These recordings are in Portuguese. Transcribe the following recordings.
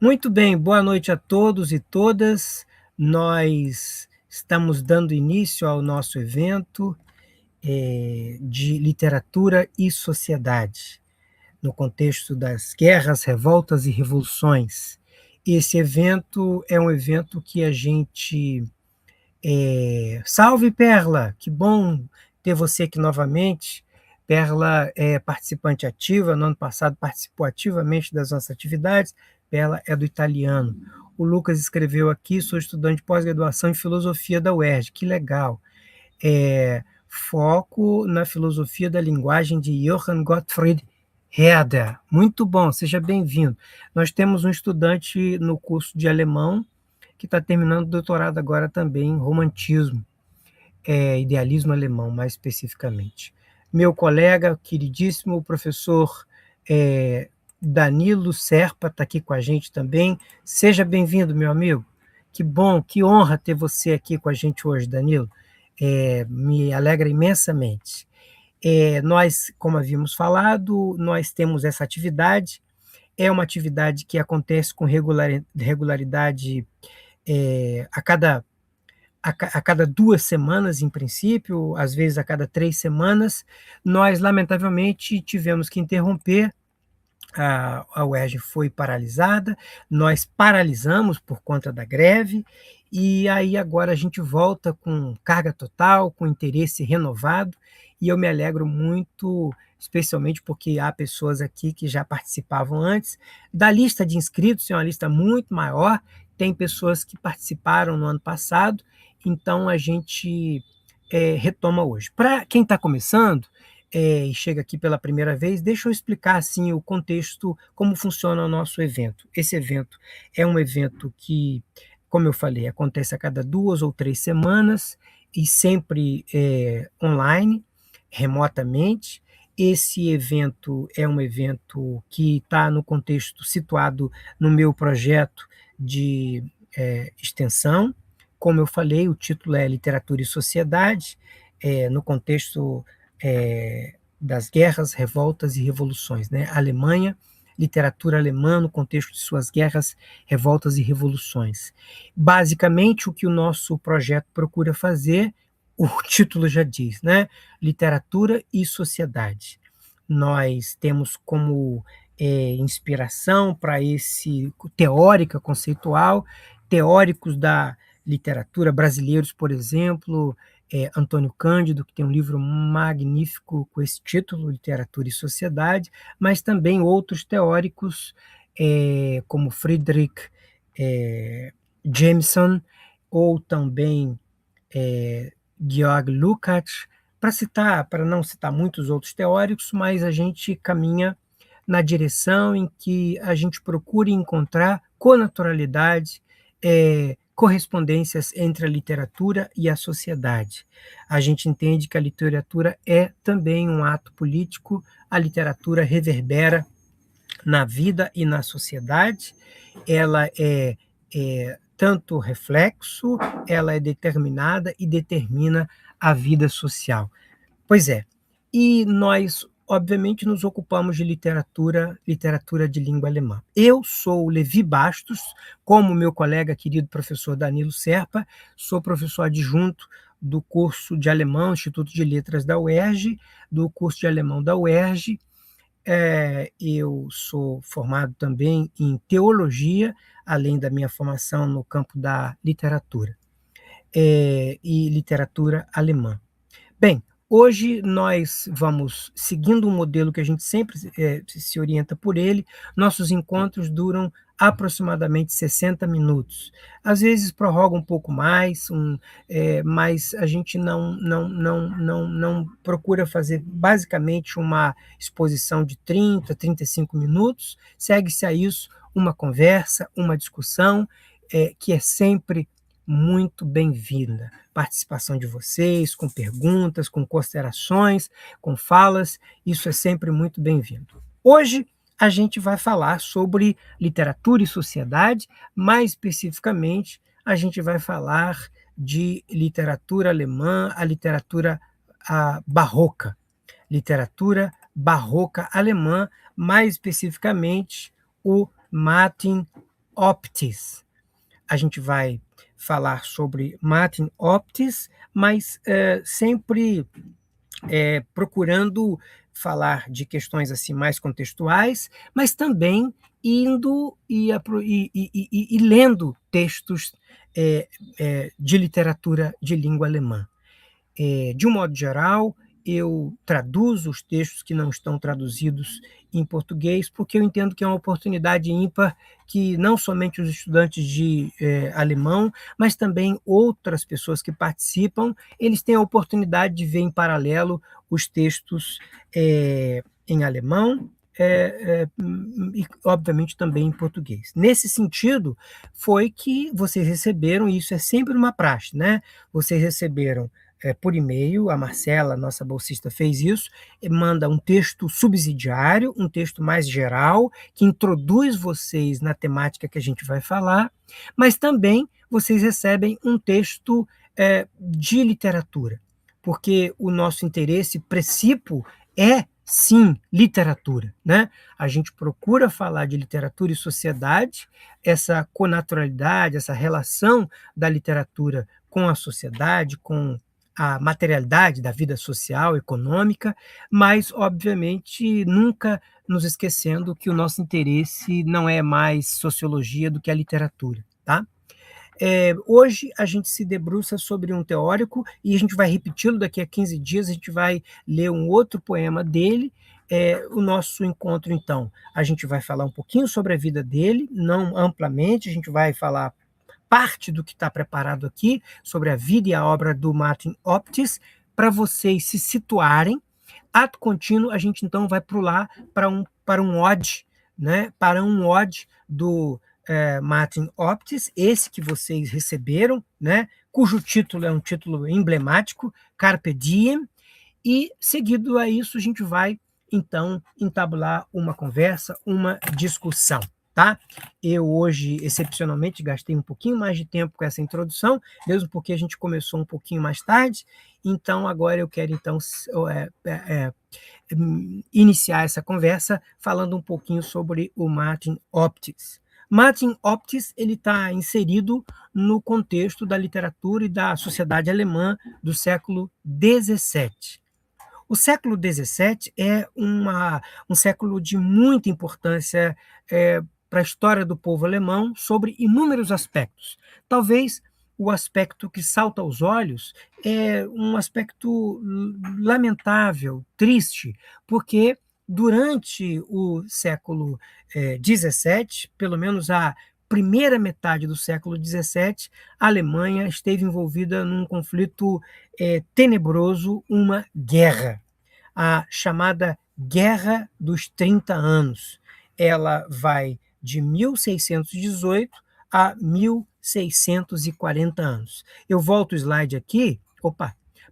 Muito bem, boa noite a todos e todas. Nós estamos dando início ao nosso evento de literatura e sociedade, no contexto das guerras, revoltas e revoluções. Esse evento é um evento que a gente. Salve, Perla! Que bom ter você aqui novamente. Perla é participante ativa, no ano passado participou ativamente das nossas atividades. Perla é do italiano. O Lucas escreveu aqui: sou estudante de pós-graduação em filosofia da UERJ. Que legal. Foco na filosofia da linguagem de Johann Gottfried Herder. Muito bom, seja bem-vindo. Nós temos um estudante no curso de alemão que está terminando o doutorado agora também em romantismo, idealismo alemão, mais especificamente. Meu colega queridíssimo, o professor Danilo Serpa, está aqui com a gente também. Seja bem-vindo, meu amigo. Que bom, que honra ter você aqui com a gente hoje, Danilo. Me alegra imensamente. Nós, como havíamos falado, nós temos essa atividade. É uma atividade que acontece com regularidade a cada 2 semanas, em princípio, às vezes a cada 3 semanas. Nós, lamentavelmente, tivemos que interromper. A UERJ foi paralisada, nós paralisamos por conta da greve, e aí agora a gente volta com carga total, com interesse renovado, e eu me alegro muito, especialmente porque há pessoas aqui que já participavam antes. Da lista de inscritos, é uma lista muito maior, tem pessoas que participaram no ano passado, então a gente retoma hoje. Para quem está começando, e chega aqui pela primeira vez, deixa eu explicar assim o contexto, como funciona o nosso evento. Esse evento é um evento que, como eu falei, acontece a cada 2 ou 3 semanas e sempre online, remotamente. Esse evento é um evento que está no contexto situado no meu projeto de extensão. Como eu falei, o título é Literatura e Sociedade, no contexto das guerras, revoltas e revoluções, né? Alemanha, literatura alemã no contexto de suas guerras, revoltas e revoluções. Basicamente, o que o nosso projeto procura fazer, o título já diz, né? Literatura e sociedade. Nós temos como inspiração para esse teórica, conceitual, teóricos da literatura brasileiros, por exemplo, Antônio Cândido, que tem um livro magnífico com esse título, Literatura e Sociedade, mas também outros teóricos, como Friedrich Jameson, ou também Georg Lukács, para não citar muitos outros teóricos, mas a gente caminha na direção em que a gente procura encontrar com naturalidade correspondências entre a literatura e a sociedade. A gente entende que a literatura é também um ato político, a literatura reverbera na vida e na sociedade, ela é tanto reflexo, ela é determinada e determina a vida social. Pois é, e nós, obviamente, nos ocupamos de literatura de língua alemã. Eu sou Levi Bastos, como meu colega querido professor Danilo Serpa, sou professor adjunto do curso de alemão, Instituto de Letras da UERJ, do curso de alemão da UERJ. Eu sou formado também em teologia, além da minha formação no campo da literatura, e literatura alemã. Bem, hoje nós vamos seguindo um modelo que a gente sempre se orienta por ele. Nossos encontros duram aproximadamente 60 minutos. Às vezes prorroga um pouco mais, mas a gente não procura fazer basicamente uma exposição de 30, 35 minutos. Segue-se a isso uma conversa, uma discussão, que é sempre muito bem-vinda. Participação de vocês, com perguntas, com considerações, com falas, isso é sempre muito bem-vindo. Hoje a gente vai falar sobre literatura e sociedade, mais especificamente a gente vai falar de literatura alemã, a literatura barroca, literatura barroca alemã, mais especificamente o Martin Optis. A gente vai falar sobre Martin Optis, mas sempre procurando falar de questões assim mais contextuais, mas também indo e lendo textos de literatura de língua alemã. De um modo geral, eu traduzo os textos que não estão traduzidos em português, porque eu entendo que é uma oportunidade ímpar que não somente os estudantes de alemão, mas também outras pessoas que participam, eles têm a oportunidade de ver em paralelo os textos em alemão, e obviamente também em português. Nesse sentido, foi que vocês receberam, e isso é sempre uma praxe, né? Vocês receberam por e-mail, a Marcela, nossa bolsista, fez isso, e manda um texto subsidiário, um texto mais geral, que introduz vocês na temática que a gente vai falar, mas também vocês recebem um texto de literatura, porque o nosso interesse principal é, sim, literatura, né? A gente procura falar de literatura e sociedade, essa conaturalidade, essa relação da literatura com a sociedade, com a materialidade da vida social, econômica, mas, obviamente, nunca nos esquecendo que o nosso interesse não é mais sociologia do que a literatura, tá? Hoje a gente se debruça sobre um teórico e a gente vai repeti-lo daqui a 15 dias, a gente vai ler um outro poema dele. O nosso encontro, então, a gente vai falar um pouquinho sobre a vida dele, não amplamente, a gente vai falar parte do que está preparado aqui sobre a vida e a obra do Martin Optis, para vocês se situarem. Ato contínuo, a gente então vai pular para um ode, né? Para um ode do Martin Optis, esse que vocês receberam, né? Cujo título é um título emblemático, Carpe Diem, e seguido a isso a gente vai então entabular uma conversa, uma discussão. Tá? Eu hoje, excepcionalmente, gastei um pouquinho mais de tempo com essa introdução, mesmo porque a gente começou um pouquinho mais tarde, então agora eu quero então iniciar essa conversa falando um pouquinho sobre o Martin Optis. Martin Optis ele está inserido no contexto da literatura e da sociedade alemã do século XVII. O século XVII é um século de muita importância para a história do povo alemão sobre inúmeros aspectos. Talvez o aspecto que salta aos olhos é um aspecto lamentável, triste, porque durante o século XVII, pelo menos a primeira metade do século XVII, a Alemanha esteve envolvida num conflito tenebroso, uma guerra, a chamada Guerra dos 30 Anos. Ela vai de 1618 a 1640 anos. Eu volto o slide aqui,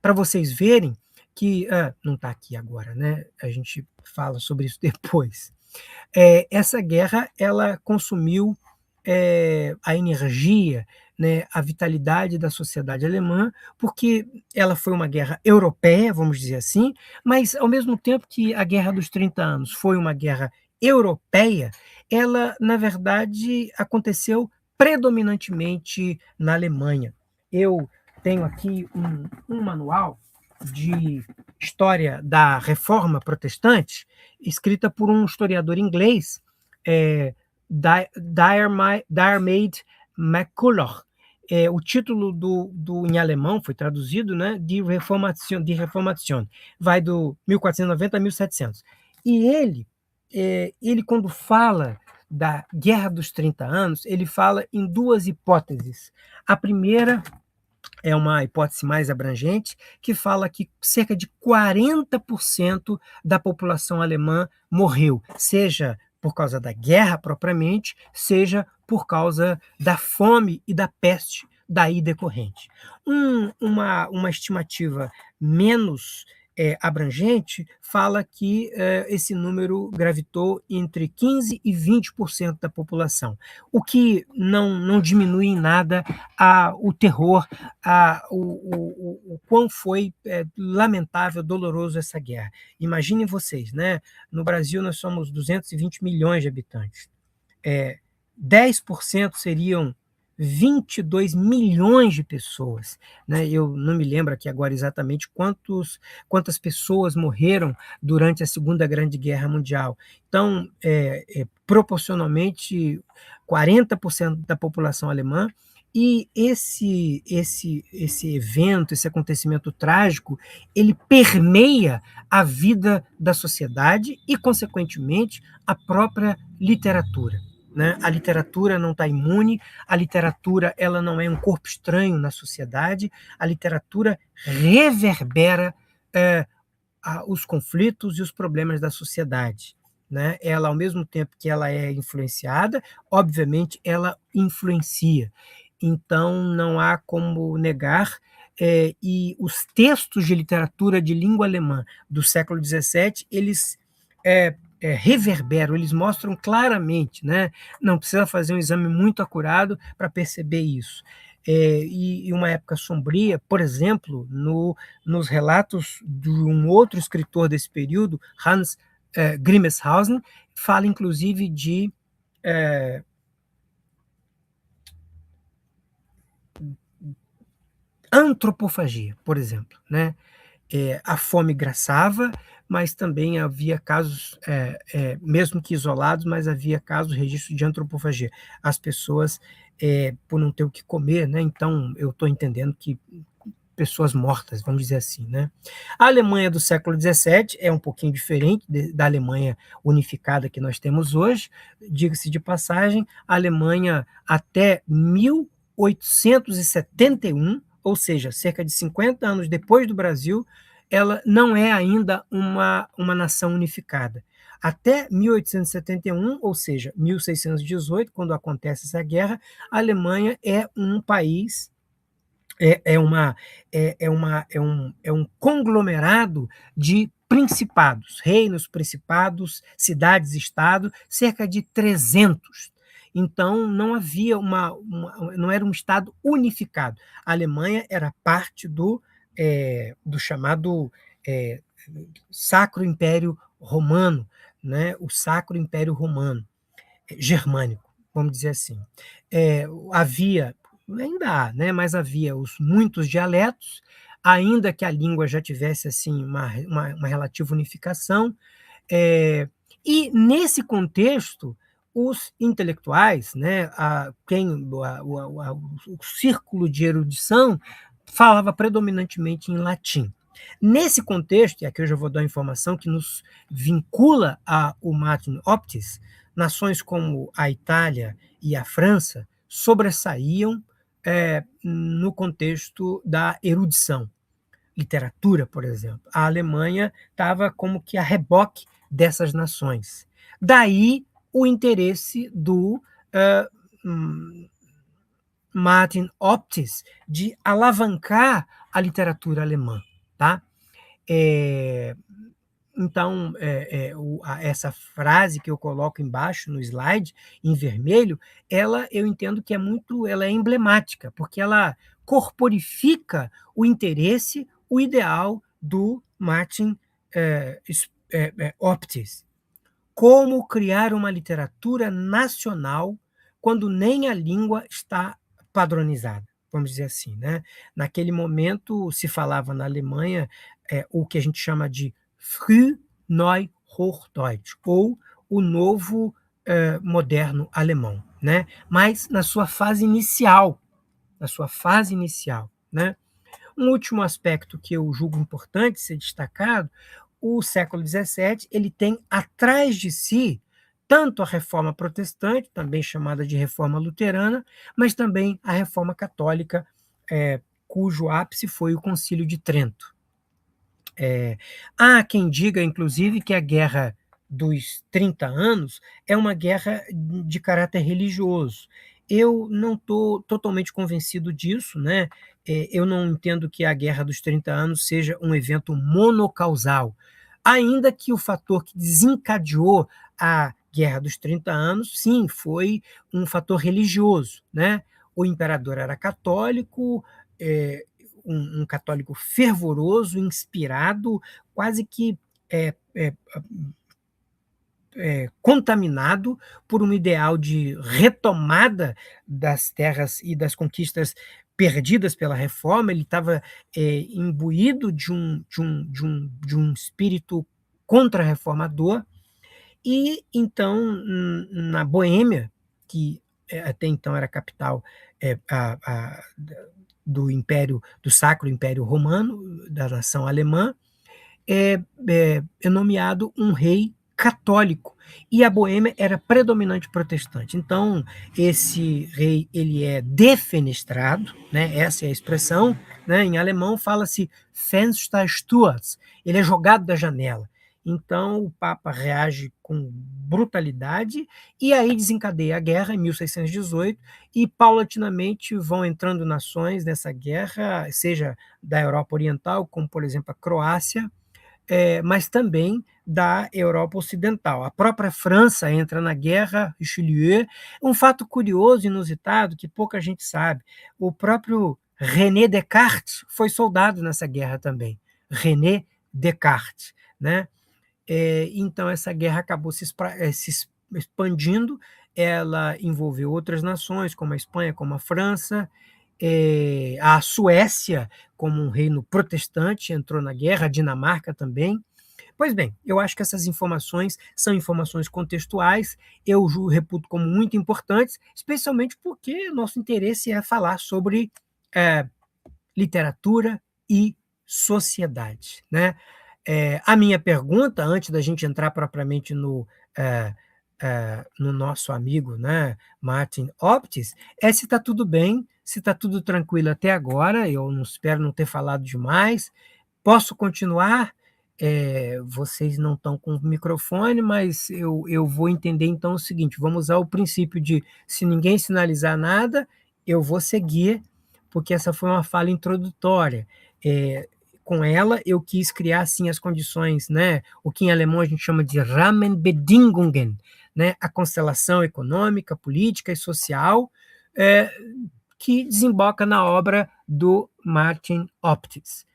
para vocês verem que não está aqui agora, né? A gente fala sobre isso depois. Essa guerra ela consumiu a energia, né, a vitalidade da sociedade alemã, porque ela foi uma guerra europeia, vamos dizer assim, mas ao mesmo tempo que a Guerra dos 30 Anos foi uma guerra europeia, ela, na verdade, aconteceu predominantemente na Alemanha. Eu tenho aqui um manual de história da Reforma Protestante, escrita por um historiador inglês, Diarmaid MacCulloch. O título em alemão foi traduzido, né, de Reformation, vai do 1490 a 1700. E ele quando fala da Guerra dos 30 Anos, ele fala em duas hipóteses. A primeira é uma hipótese mais abrangente, que fala que cerca de 40% da população alemã morreu, seja por causa da guerra propriamente, seja por causa da fome e da peste daí decorrente. Uma estimativa menos abrangente fala que esse número gravitou entre 15% e 20% da população, o que não diminui em nada o terror, o quão foi lamentável, doloroso essa guerra. Imaginem vocês, né? No Brasil nós somos 220 milhões de habitantes. 10% seriam 22 milhões de pessoas, né? Eu não me lembro aqui agora exatamente quantas pessoas morreram durante a Segunda Grande Guerra Mundial. Então, proporcionalmente, 40% da população alemã. E esse evento, esse acontecimento trágico, ele permeia a vida da sociedade e, consequentemente, a própria literatura, né? A literatura não está imune, a literatura ela não é um corpo estranho na sociedade, a literatura reverbera os conflitos e os problemas da sociedade, né? Ela, ao mesmo tempo que ela é influenciada, obviamente ela influencia. Então, não há como negar, e os textos de literatura de língua alemã do século XVII, eles reverberam, eles mostram claramente, né? Não precisa fazer um exame muito acurado para perceber isso. E uma época sombria, por exemplo, nos relatos de um outro escritor desse período, Hans Grimmelshausen, fala inclusive de antropofagia, por exemplo, né? A fome graçava, mas também havia casos, mesmo que isolados, mas havia casos, registro de antropofagia. As pessoas, por não ter o que comer, né? Então eu estou entendendo que pessoas mortas, vamos dizer assim, né? A Alemanha do século XVII é um pouquinho diferente da Alemanha unificada que nós temos hoje. Diga-se de passagem, a Alemanha até 1871, ou seja, cerca de 50 anos depois do Brasil, ela não é ainda uma nação unificada. Até 1871, ou seja, 1618, quando acontece essa guerra, a Alemanha é um país, é um conglomerado de principados, reinos, principados, cidades, estado, cerca de 300. Então, não havia não era um estado unificado. A Alemanha era parte do chamado é, Sacro Império Romano, né? O Sacro Império Romano germânico, vamos dizer assim. Havia, ainda há, né, mas havia muitos dialetos, ainda que a língua já tivesse assim uma relativa unificação, e nesse contexto os intelectuais, né, o círculo de erudição falava predominantemente em latim. Nesse contexto, e aqui eu já vou dar uma informação que nos vincula ao Martin Optis, nações como a Itália e a França sobressaíam no contexto da erudição, literatura, por exemplo. A Alemanha estava como que a reboque dessas nações. Daí o interesse do Martin Optis de alavancar a literatura alemã, tá? Então, essa frase que eu coloco embaixo no slide, em vermelho, eu entendo que ela é emblemática, porque ela corporifica o interesse, o ideal do Martin Optis. Como criar uma literatura nacional quando nem a língua está padronizada, vamos dizer assim, né? Naquele momento se falava na Alemanha o que a gente chama de Frühneuhochdeutsch, ou o novo moderno alemão, né? Mas na sua fase inicial, né? Um último aspecto que eu julgo importante ser destacado: o século XVII ele tem atrás de si tanto a reforma protestante, também chamada de reforma luterana, mas também a reforma católica, cujo ápice foi o Concílio de Trento. Há quem diga, inclusive, que a Guerra dos 30 anos é uma guerra de caráter religioso. Eu não estou totalmente convencido disso, né? Eu não entendo que a Guerra dos 30 anos seja um evento monocausal, ainda que o fator que desencadeou a Guerra dos 30 anos, sim, foi um fator religioso, né? O imperador era católico, um católico fervoroso, inspirado, quase que contaminado por um ideal de retomada das terras e das conquistas perdidas pela reforma. Ele estava imbuído de um espírito contra-reformador. E então, na Boêmia, que até então era a capital do Império, do Sacro Império Romano, da nação alemã, é nomeado um rei católico, e a Boêmia era predominante protestante. Então, esse rei, ele é defenestrado, né? Essa é a expressão, né? Em alemão fala-se Fenstersturz, ele é jogado da janela. Então, o Papa reage com brutalidade e aí desencadeia a guerra em 1618, e paulatinamente vão entrando nações nessa guerra, seja da Europa Oriental, como por exemplo a Croácia, mas também da Europa Ocidental. A própria França entra na guerra, Richelieu. Um fato curioso, inusitado, que pouca gente sabe: o próprio René Descartes foi soldado nessa guerra também. René Descartes, né? Então, essa guerra acabou se expandindo, ela envolveu outras nações, como a Espanha, como a França, a Suécia, como um reino protestante, entrou na guerra, a Dinamarca também. Pois bem, eu acho que essas informações são informações contextuais, eu reputo como muito importantes, especialmente porque nosso interesse é falar sobre eh, literatura e sociedade, né? A minha pergunta, antes da gente entrar propriamente no nosso amigo, né, Martin Optis, é se está tudo bem, se está tudo tranquilo até agora. Eu não espero não ter falado demais. Posso continuar? Vocês não estão com o microfone, mas eu vou entender então o seguinte: vamos usar o princípio de, se ninguém sinalizar nada, eu vou seguir, porque essa foi uma fala introdutória. Com ela, eu quis criar assim as condições, né? O que em alemão a gente chama de Rahmenbedingungen, né? A constelação econômica, política e social, é, que desemboca na obra do Martin Optis.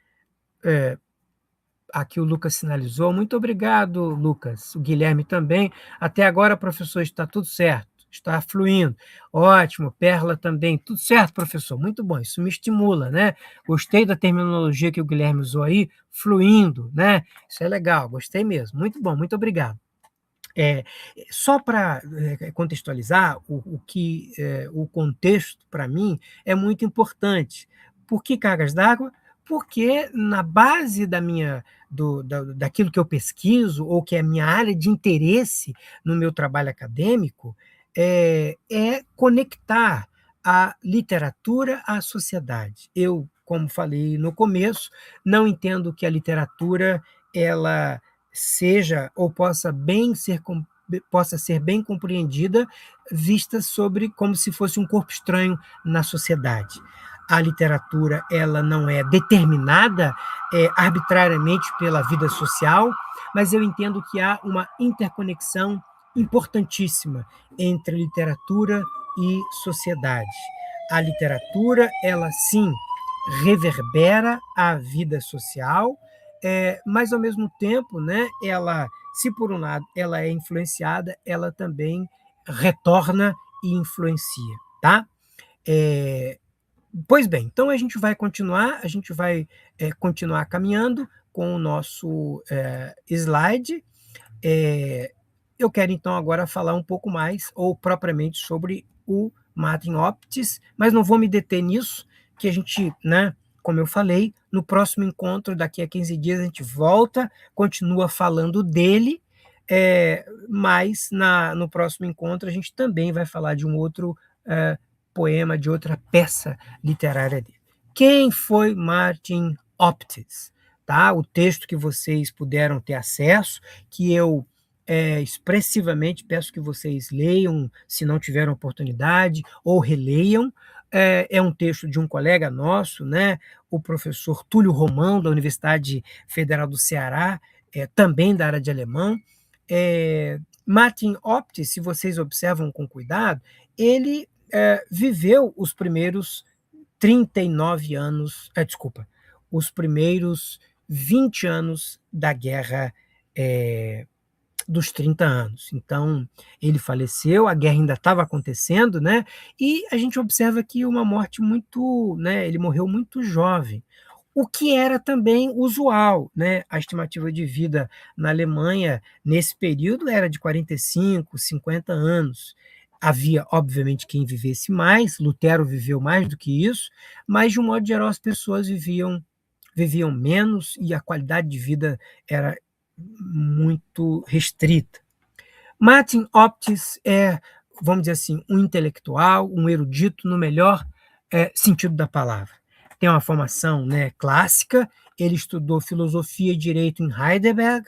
Aqui o Lucas sinalizou. Muito obrigado, Lucas. O Guilherme também. Até agora, professor, está tudo certo. Está fluindo. Ótimo. Perla também. Tudo certo, professor. Muito bom. Isso me estimula, né? Gostei da terminologia que o Guilherme usou aí, fluindo, né? Isso é legal. Gostei mesmo. Muito bom. Muito obrigado. Só para contextualizar, o contexto, para mim, é muito importante. Por que cargas d'água? Porque na base daquilo que eu pesquiso, ou que é a minha área de interesse no meu trabalho acadêmico, é conectar a literatura à sociedade. Eu, como falei no começo, não entendo que a literatura ela seja ou possa ser bem compreendida, vista sobre como se fosse um corpo estranho na sociedade. A literatura ela não é determinada arbitrariamente pela vida social, mas eu entendo que há uma interconexão importantíssima entre literatura e sociedade. A literatura, ela sim reverbera a vida social, mas ao mesmo tempo, né, ela, se por um lado ela é influenciada, ela também retorna e influencia, tá? É, Pois bem, então a gente vai continuar caminhando com o nosso slide. É, eu quero então agora falar um pouco mais, ou propriamente, sobre o Martin Optis, mas não vou me deter nisso, que a gente, né, como eu falei, no próximo encontro, daqui a 15 dias, a gente volta, continua falando dele, mas no próximo encontro a gente também vai falar de um outro poema, de outra peça literária dele. Quem foi Martin Optis? Tá? O texto que vocês puderam ter acesso, que eu expressivamente peço que vocês leiam, se não tiveram oportunidade, ou releiam. É um texto de um colega nosso, né, o professor Túlio Romão, da Universidade Federal do Ceará, também da área de alemão. Martin Optis, se vocês observam com cuidado, ele viveu os primeiros 39 anos, desculpa, os primeiros 20 anos da guerra dos 30 anos. Então, ele faleceu, a guerra ainda estava acontecendo, né, e a gente observa que uma morte muito, né, ele morreu muito jovem, o que era também usual, né, a estimativa de vida na Alemanha nesse período era de 45, 50 anos. Havia, obviamente, quem vivesse mais, Lutero viveu mais do que isso, mas de um modo geral as pessoas viviam menos e a qualidade de vida era muito restrita. Martin Optis é, vamos dizer assim, um intelectual, um erudito no melhor sentido da palavra. Tem uma formação, né, clássica, ele estudou filosofia e direito em Heidelberg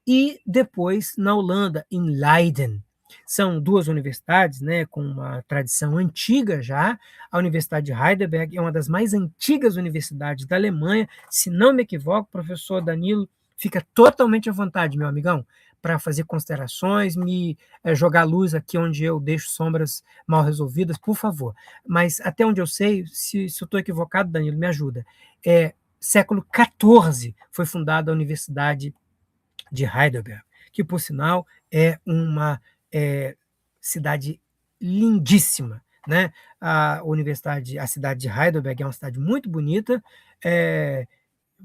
e depois na Holanda, em Leiden. São duas universidades, né, com uma tradição antiga já. A Universidade de Heidelberg é uma das mais antigas universidades da Alemanha. Se não me equivoco, professor Danilo, fica totalmente à vontade, meu amigão, para fazer considerações, me jogar luz aqui onde eu deixo sombras mal resolvidas, por favor. Mas até onde eu sei, se eu estou equivocado, Danilo, me ajuda. Século XIV foi fundada a Universidade de Heidelberg, que, por sinal, é uma cidade lindíssima, né? A cidade de Heidelberg é uma cidade muito bonita,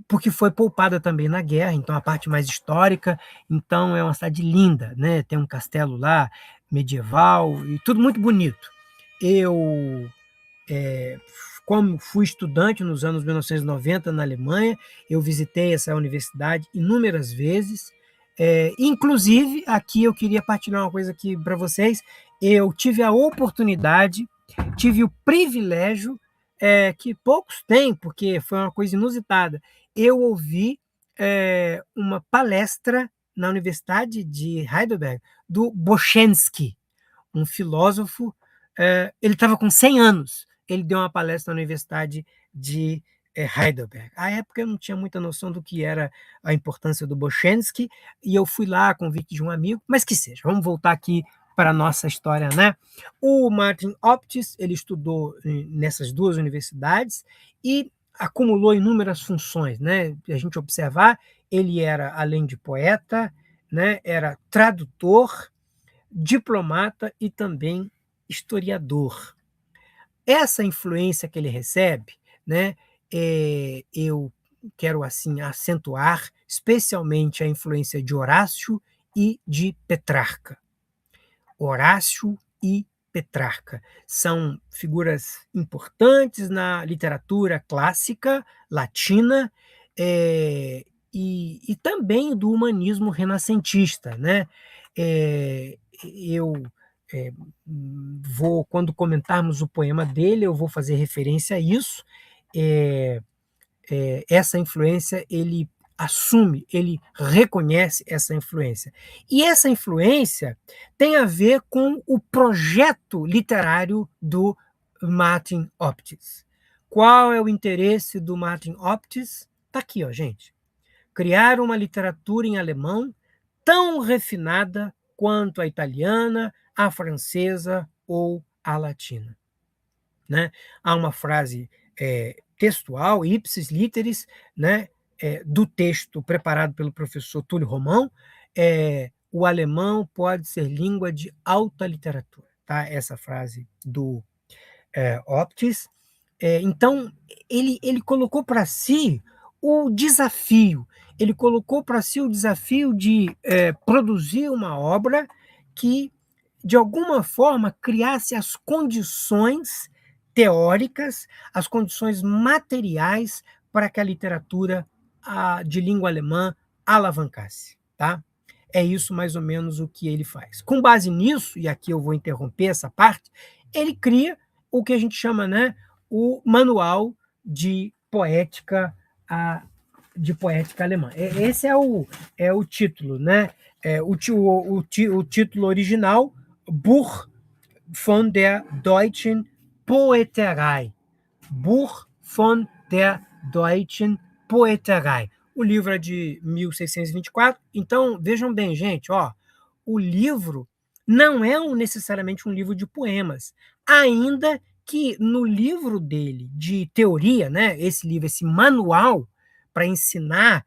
porque foi poupada também na guerra, então a parte mais histórica, então é uma cidade linda, né? Tem um castelo lá medieval e tudo muito bonito. Eu como fui estudante nos anos 1990 na Alemanha, eu visitei essa universidade inúmeras vezes. Inclusive, aqui eu queria partilhar uma coisa aqui para vocês. Eu tive a oportunidade, tive o privilégio, que poucos têm, porque foi uma coisa inusitada. Eu ouvi uma palestra na Universidade de Heidelberg do Boschensky, um filósofo. Ele estava com 100 anos. Ele deu uma palestra na Universidade de Heidelberg. À época eu não tinha muita noção do que era a importância do Boschensky, e eu fui lá a convite de um amigo, mas que seja, vamos voltar aqui para a nossa história, né? O Martin Optis, ele estudou nessas duas universidades e acumulou inúmeras funções, né? A gente observar, ele era, além de poeta, né, era tradutor, diplomata e também historiador. Essa influência que ele recebe, né, eu quero assim acentuar especialmente a influência de Horácio e de Petrarca. Horácio e Petrarca são figuras importantes na literatura clássica latina, e também do humanismo renascentista, né? Eu vou, quando comentarmos o poema dele, eu vou fazer referência a isso. É, essa influência ele assume, ele reconhece essa influência. E essa influência tem a ver com o projeto literário do Martin Optis. Qual é o interesse do Martin Optis? Está aqui, ó, gente. Criar uma literatura em alemão tão refinada quanto a italiana, a francesa ou a latina. Né? Há uma frase textual, ipsis literis, né, do texto preparado pelo professor Túlio Romão, o alemão pode ser língua de alta literatura. Tá? Essa frase do Optis. Então, ele colocou para si o desafio, ele colocou para si o desafio de produzir uma obra que, de alguma forma, criasse as condições teóricas, as condições materiais para que a literatura de língua alemã alavancasse. Tá? É isso mais ou menos o que ele faz. Com base nisso, e aqui eu vou interromper essa parte, ele cria o que a gente chama, né, o Manual de Poética Alemã. Esse é o título, né? O título original, Buch von der deutschen Poeterei. Buch von der deutschen Poeterei. O livro é de 1624. Então, vejam bem, gente, ó, o livro não é necessariamente um livro de poemas, ainda que no livro dele de teoria, né, esse manual para ensinar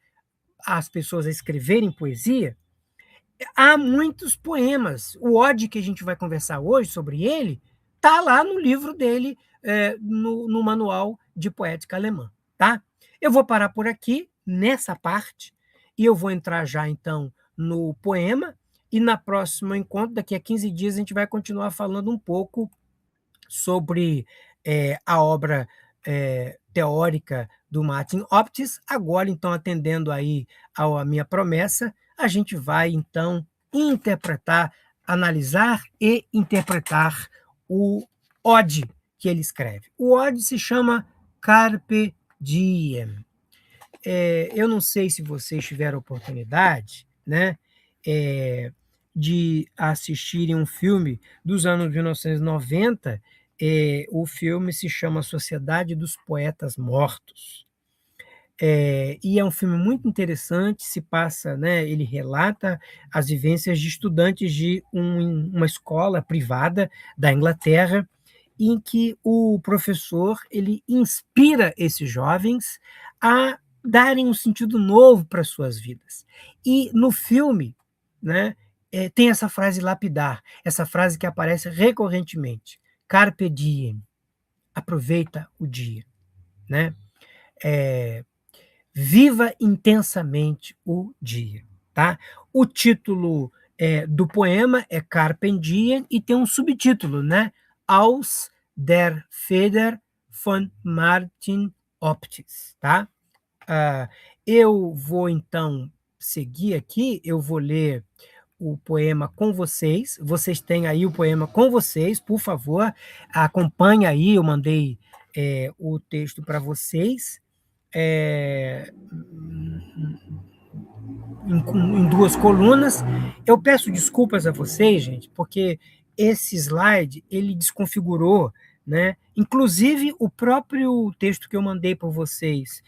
as pessoas a escreverem poesia, Há muitos poemas. O ode que a gente vai conversar hoje sobre ele está lá no livro dele, no Manual de Poética Alemã, tá? Eu vou parar por aqui, nessa parte, e eu vou entrar já, então, no poema, e na próxima encontro, daqui a 15 dias, a gente vai continuar falando um pouco sobre a obra teórica do Martin Optis. Agora, então, atendendo aí à minha promessa, a gente vai, então, interpretar, analisar e interpretar o ode que ele escreve. O ode se chama Carpe Diem. Eu não sei se vocês tiveram oportunidade, né, é, de assistirem um filme dos anos 1990. O filme se chama Sociedade dos Poetas Mortos. E é um filme muito interessante, se passa, né, ele relata as vivências de estudantes de uma escola privada da Inglaterra, em que o professor ele inspira esses jovens a darem um sentido novo para suas vidas. E no filme, né, tem essa frase lapidar, essa frase que aparece recorrentemente: Carpe diem, aproveita o dia, né? Viva intensamente o dia, tá? O título do poema é Carpe Diem e tem um subtítulo, né? Aus der Feder von Martin Optis, tá? Eu vou então seguir aqui, eu vou ler o poema com vocês. Vocês têm aí o poema com vocês, por favor, acompanhe aí. Eu mandei o texto para vocês. É, em duas colunas. Eu peço desculpas a vocês, gente, porque esse slide ele desconfigurou, né? Inclusive o próprio texto que eu mandei para vocês,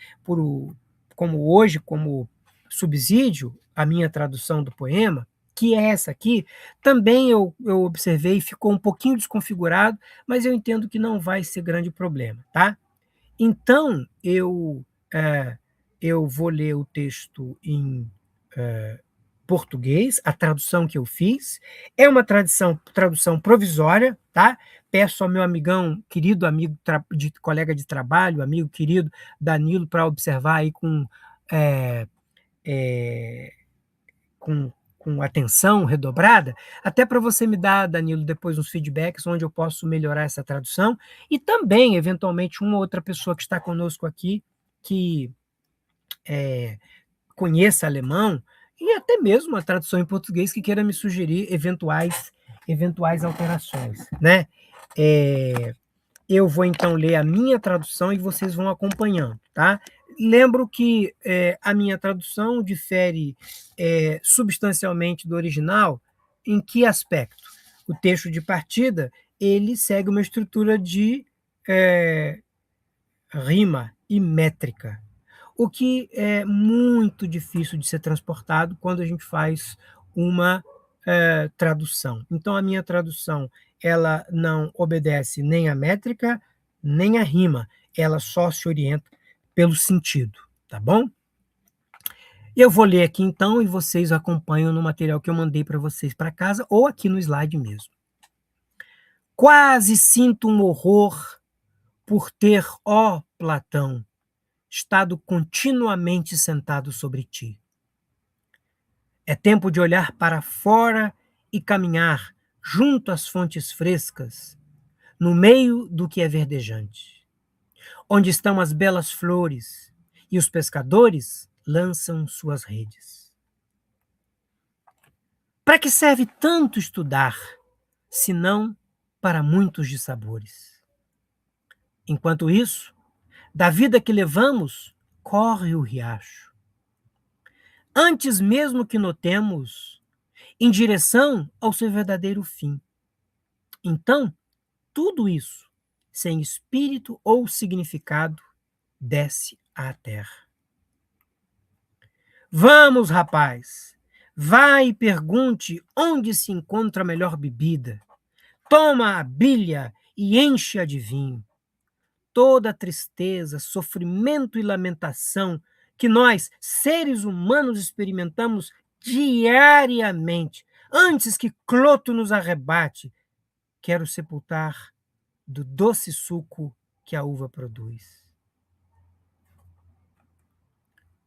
como hoje, como subsídio, a minha tradução do poema, que é essa aqui, também eu observei, ficou um pouquinho desconfigurado, mas eu entendo que não vai ser grande problema, tá? Então, eu vou ler o texto em português, a tradução que eu fiz. É uma tradução provisória, tá? Peço ao meu amigão, querido amigo, colega de trabalho, amigo querido Danilo, para observar aí é, é, com atenção redobrada, até para você me dar, Danilo, depois uns feedbacks onde eu posso melhorar essa tradução, e também, eventualmente, uma outra pessoa que está conosco aqui, que conheça alemão, e até mesmo a tradução em português que queira me sugerir eventuais alterações, né? Eu vou então ler a minha tradução e vocês vão acompanhando, tá? Lembro que a minha tradução difere substancialmente do original. Em que aspecto? O texto de partida ele segue uma estrutura de rima e métrica, o que é muito difícil de ser transportado quando a gente faz uma tradução. Então, a minha tradução ela não obedece nem à métrica, nem à rima, ela só se orienta pelo sentido, tá bom? Eu vou ler aqui então e vocês acompanham no material que eu mandei para vocês para casa ou aqui no slide mesmo. Quase sinto um horror por ter, ó Platão, estado continuamente sentado sobre ti. É tempo de olhar para fora e caminhar junto às fontes frescas, no meio do que é verdejante, onde estão as belas flores e os pescadores lançam suas redes. Para que serve tanto estudar, se não para muitos dissabores? Enquanto isso, da vida que levamos, corre o riacho. Antes mesmo que notemos, em direção ao seu verdadeiro fim. Então, tudo isso, sem espírito ou significado, desce à terra. Vamos, rapaz, vá e pergunte onde se encontra a melhor bebida. Toma a bilha e enche-a de vinho. Toda a tristeza, sofrimento e lamentação que nós, seres humanos, experimentamos diariamente. Antes que Cloto nos arrebate, quero sepultar do doce suco que a uva produz.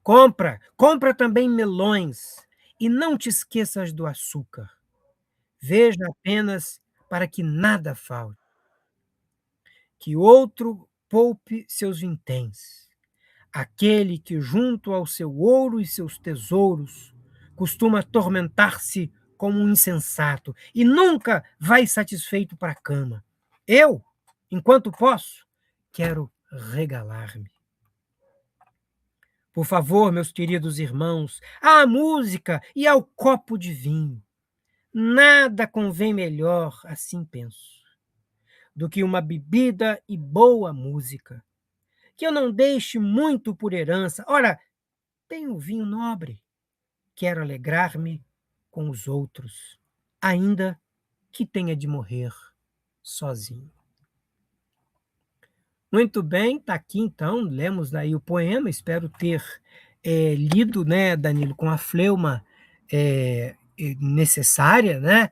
Compra também melões, e não te esqueças do açúcar. Veja apenas para que nada falte, que outro poupe seus vinténs. Aquele que, junto ao seu ouro e seus tesouros, costuma atormentar-se como um insensato e nunca vai satisfeito para a cama. Eu, enquanto posso, quero regalar-me. Por favor, meus queridos irmãos, à música e ao copo de vinho. Nada convém melhor, assim penso, do que uma bebida e boa música. Que eu não deixe muito por herança. Ora, tenho vinho nobre. Quero alegrar-me com os outros, ainda que tenha de morrer sozinho. Muito bem, está aqui então, lemos aí o poema, espero ter lido, né, Danilo, com a fleuma necessária, né?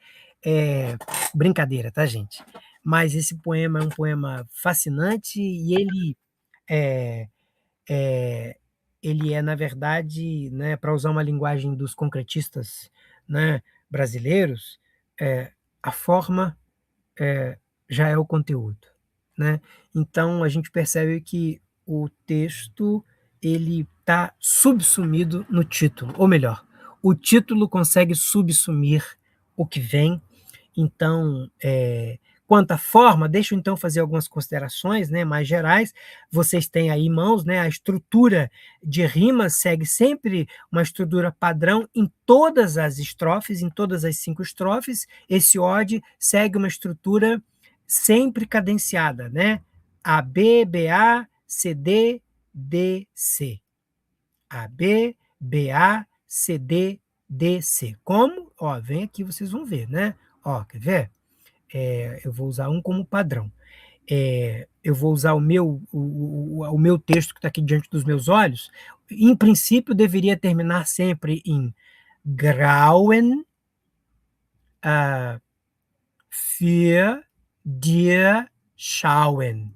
Brincadeira, tá, gente? Mas esse poema é um poema fascinante e é, é, ele é, na verdade, né, para usar uma linguagem dos concretistas, né, brasileiros, a forma já é o conteúdo, né? Então a gente percebe que o texto ele está subsumido no título, ou melhor, o título consegue subsumir o que vem. Então, quanto à forma, deixa eu então fazer algumas considerações, né, mais gerais. Vocês têm aí em mãos, né, a estrutura de rima segue sempre uma estrutura padrão em todas as estrofes, em todas as 5 estrofes. Esse ode segue uma estrutura sempre cadenciada, né? A, B, B, A, C, D, D, C. A, B, B, A, C, D, D, C. Como? Ó, vem aqui, vocês vão ver, né? Ó, quer ver? Eu vou usar um como padrão. Eu vou usar o meu texto que está aqui diante dos meus olhos. Em princípio, deveria terminar sempre em grauen, für, dir, schauen.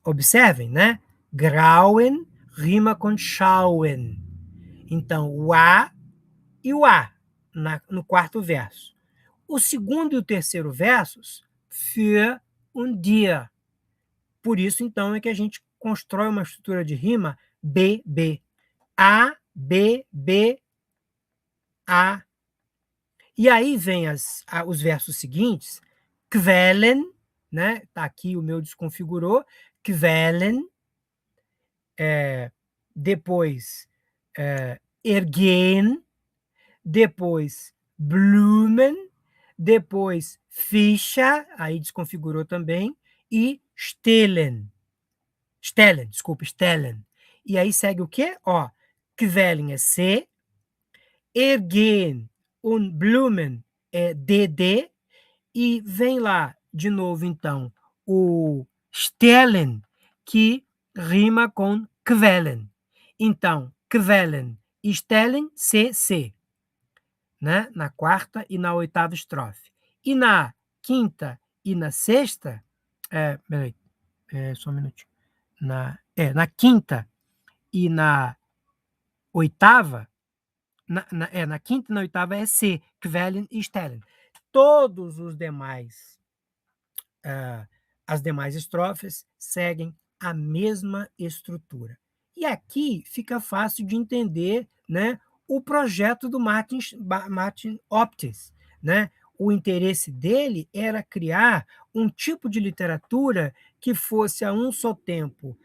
Observem, né? Grauen rima com schauen. Então, o A e o A no quarto verso. O segundo e o terceiro versos, für und dir. Por isso, então, é que a gente constrói uma estrutura de rima B, B. A, B, B, A. E aí vem os versos seguintes, quellen, né? Tá aqui o meu desconfigurou, quellen, depois ergehen, depois Blumen, depois Fischer, aí desconfigurou também, e Stellen. E aí segue o quê? Ó, Quellen é C, Ergehen und Blumen é DD, e vem lá de novo, então, o Stellen, que rima com Quellen. Então, Quellen e Stellen, CC, né? Na quarta e na oitava estrofe. E na quinta e na sexta, peraí, só um minutinho. Na quinta e na oitava, na quinta e na oitava é C, Quellen e Stellen. Todos os demais, as demais estrofes seguem a mesma estrutura. E aqui fica fácil de entender, né, o projeto do Martin Optis, né? O interesse dele era criar um tipo de literatura que fosse a um só tempo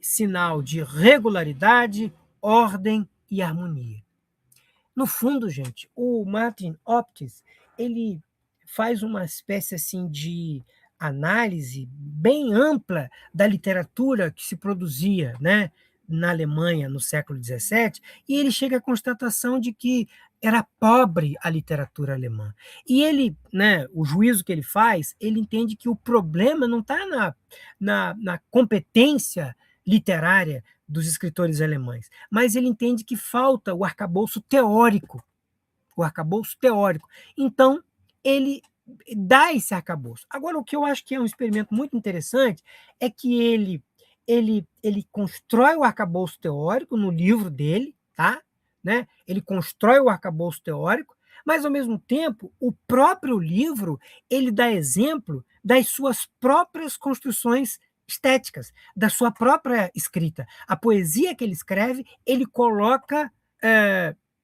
sinal de regularidade, ordem e harmonia. No fundo, gente, o Martin Optis, ele faz uma espécie assim de análise bem ampla da literatura que se produzia, né, na Alemanha no século XVII, e ele chega à constatação de que era pobre a literatura alemã. E ele, né, o juízo que ele faz, ele entende que o problema não está na competência literária dos escritores alemães, mas ele entende que falta o arcabouço teórico, o arcabouço teórico. Então, ele dá esse arcabouço. Agora, o que eu acho que é um experimento muito interessante é que ele constrói o arcabouço teórico no livro dele, tá? Né? Ele constrói o arcabouço teórico, mas, ao mesmo tempo, o próprio livro ele dá exemplo das suas próprias construções estéticas, da sua própria escrita. A poesia que ele escreve, ele coloca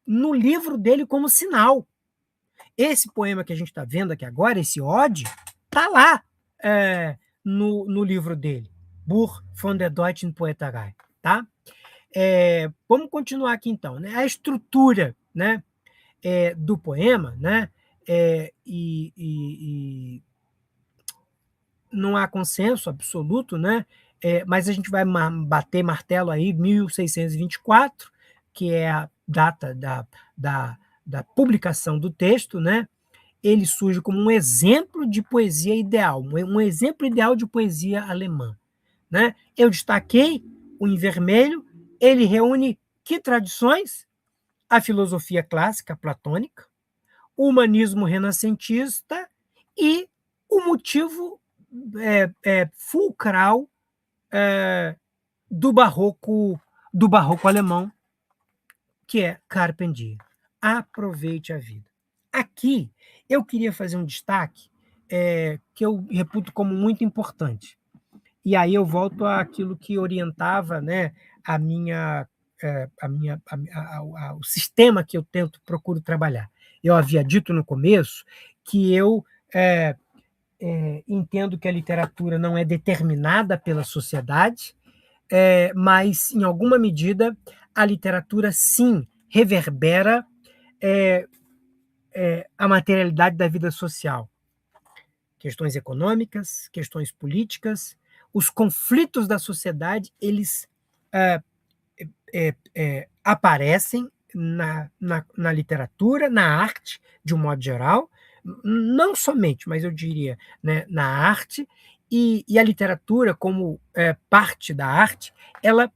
no livro dele como sinal. Esse poema que a gente está vendo aqui agora, esse Ode, está lá no livro dele, Buch von der deutschen Poeterei. Tá? Vamos continuar aqui então. Né? A estrutura, né, do poema, né, e não há consenso absoluto, né, mas a gente vai bater martelo aí 1624, que é a data da publicação do texto, né? Ele surge como um exemplo de poesia ideal, um exemplo ideal de poesia alemã. Né? Eu destaquei o em vermelho, ele reúne que tradições? A filosofia clássica platônica, o humanismo renascentista e o motivo fulcral do barroco alemão, que é Carpe Diem. Aproveite a vida. Aqui eu queria fazer um destaque que eu reputo como muito importante. E aí eu volto àquilo que orientava, né, o sistema que eu procuro trabalhar. Eu havia dito no começo que eu entendo que a literatura não é determinada pela sociedade, mas, em alguma medida, a literatura, sim, reverbera a materialidade da vida social. Questões econômicas, questões políticas, os conflitos da sociedade, eles aparecem na literatura, na arte, de um modo geral, não somente, mas eu diria, né, na arte, e a literatura, como parte da arte, ela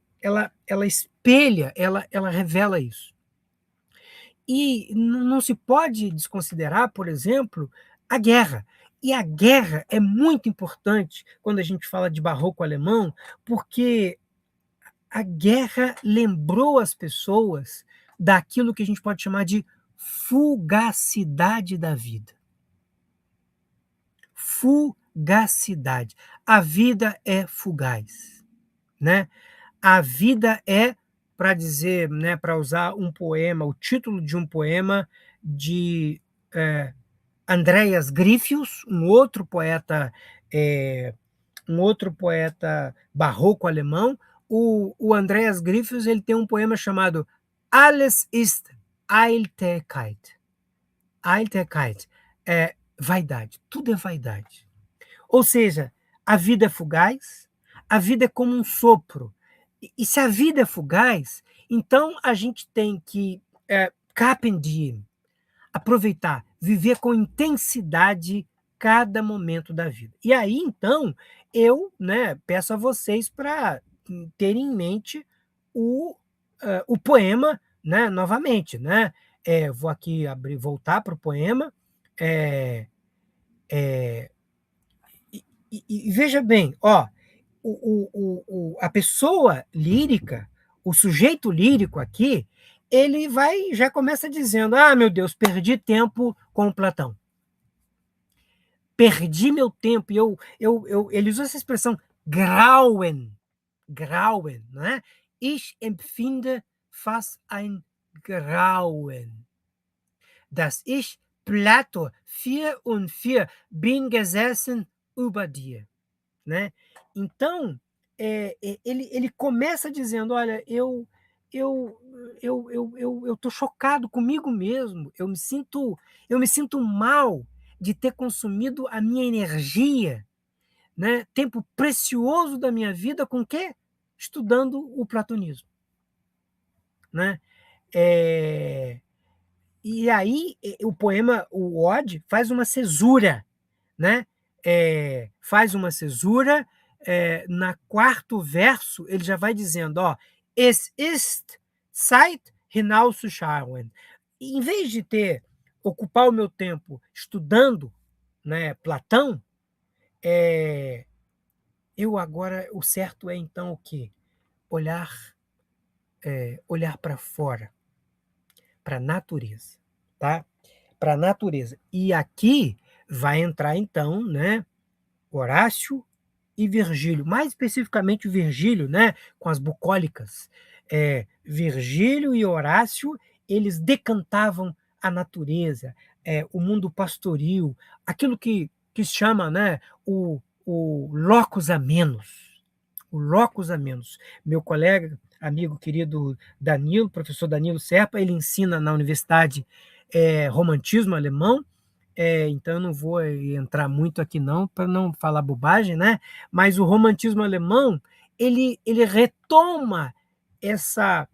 espelha, ela revela isso. E não se pode desconsiderar, por exemplo, a guerra. E a guerra é muito importante quando a gente fala de barroco alemão, porque a guerra lembrou as pessoas daquilo que a gente pode chamar de fugacidade da vida. Fugacidade. A vida é fugaz, né? A vida é, para dizer, né, para usar um poema, o título de um poema de Andreas Gryphius, um outro poeta barroco alemão. O Andreas Gryphius, ele tem um poema chamado Alles ist Eitelkeit. Eitelkeit é vaidade, tudo é vaidade. Ou seja, a vida é fugaz, a vida é como um sopro. E se a vida é fugaz, então a gente tem que Carpe Diem, aproveitar, viver com intensidade cada momento da vida. E aí, então, eu, né, peço a vocês para terem em mente o poema, né, novamente. Né? Vou aqui voltar para o poema. E veja bem, ó, a pessoa lírica, o sujeito lírico aqui, ele já começa dizendo: ah, meu Deus, perdi tempo com o Platão. Perdi meu tempo. Ele usa essa expressão grauen, né? Ich empfinde fast ein Grauen, dass ich Plato 4 bin gesessen über dir. Né? Então, ele começa dizendo: olha, eu estou chocado comigo mesmo, eu me sinto mal de ter consumido a minha energia, né? Tempo precioso da minha vida com o quê? Estudando o platonismo. Né? E aí o poema, o Ode, faz uma cesura, né? Faz uma cesura, na quarto verso ele já vai dizendo, ó, es ist Zeit hinauszuschauen. em vez de ocupar o meu tempo estudando, né, Platão, eu agora o certo é então o quê? Olhar, olhar para fora, para a natureza, tá? Para a natureza. E aqui vai entrar então, né, Horácio e Virgílio, mais especificamente o Virgílio, né, com as bucólicas. Virgílio e Horácio, eles decantavam a natureza, o mundo pastoril, aquilo que se chama, né, o locus amenus. O locus amenus. Meu colega, amigo querido Danilo, professor Danilo Serpa, ele ensina na universidade romantismo alemão, então eu não vou entrar muito aqui não, para não falar bobagem, né? Mas o romantismo alemão, ele retoma essa,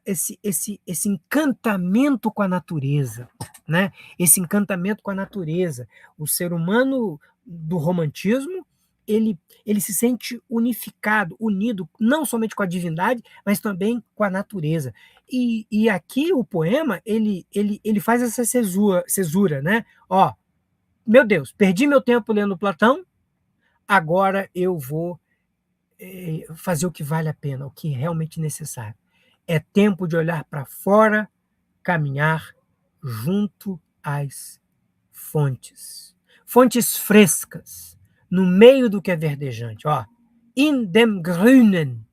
esse encantamento com a natureza, né? Esse encantamento com a natureza. O ser humano do romantismo, ele se sente unificado, unido, não somente com a divindade, mas também com a natureza. E aqui o poema, ele faz essa cesura, né? Ó, meu Deus, perdi meu tempo lendo Platão, agora eu vou fazer o que vale a pena, o que é realmente necessário. É tempo de olhar para fora, caminhar junto às fontes. Fontes frescas, no meio do que é verdejante. Ó, in dem Grünen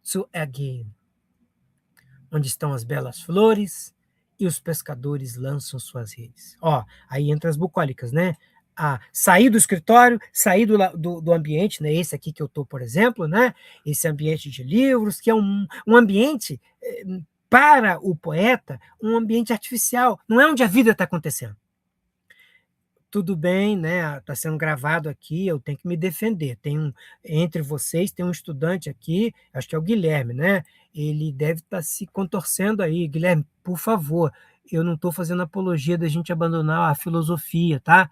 zu ergehen, onde estão as belas flores e os pescadores lançam suas redes. Ó, aí entra as bucólicas, né? Sair do escritório, sair do ambiente, né? Esse aqui que eu estou, por exemplo, né? Esse ambiente de livros, que é um ambiente, para o poeta, um ambiente artificial, não é onde a vida está acontecendo. Tudo bem, né? Está sendo gravado aqui, eu tenho que me defender. Entre vocês tem um estudante aqui, acho que é o Guilherme, né? Ele deve estar se contorcendo aí. Guilherme, por favor, eu não estou fazendo apologia da gente abandonar a filosofia, tá?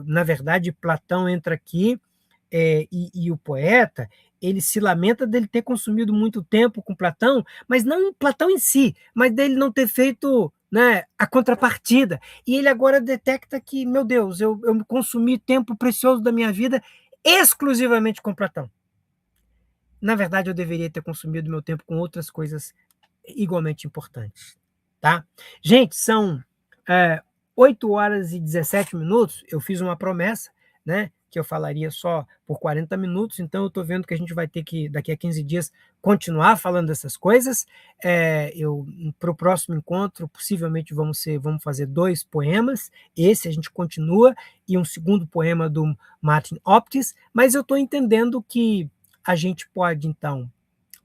Na verdade, Platão entra aqui, e o poeta, ele se lamenta dele ter consumido muito tempo com Platão, mas não Platão em si, mas dele não ter feito, né, a contrapartida. E ele agora detecta que, meu Deus, eu consumi tempo precioso da minha vida exclusivamente com Platão. Na verdade, eu deveria ter consumido meu tempo com outras coisas igualmente importantes, tá? Gente, são 8 horas e 17 minutos. Eu fiz uma promessa, né, que eu falaria só por 40 minutos, então eu estou vendo que a gente vai ter que, daqui a 15 dias, continuar falando dessas coisas. Para o próximo encontro, possivelmente vamos fazer 2 poemas, esse a gente continua, e um segundo poema do Martin Optis, mas eu estou entendendo que a gente pode, então,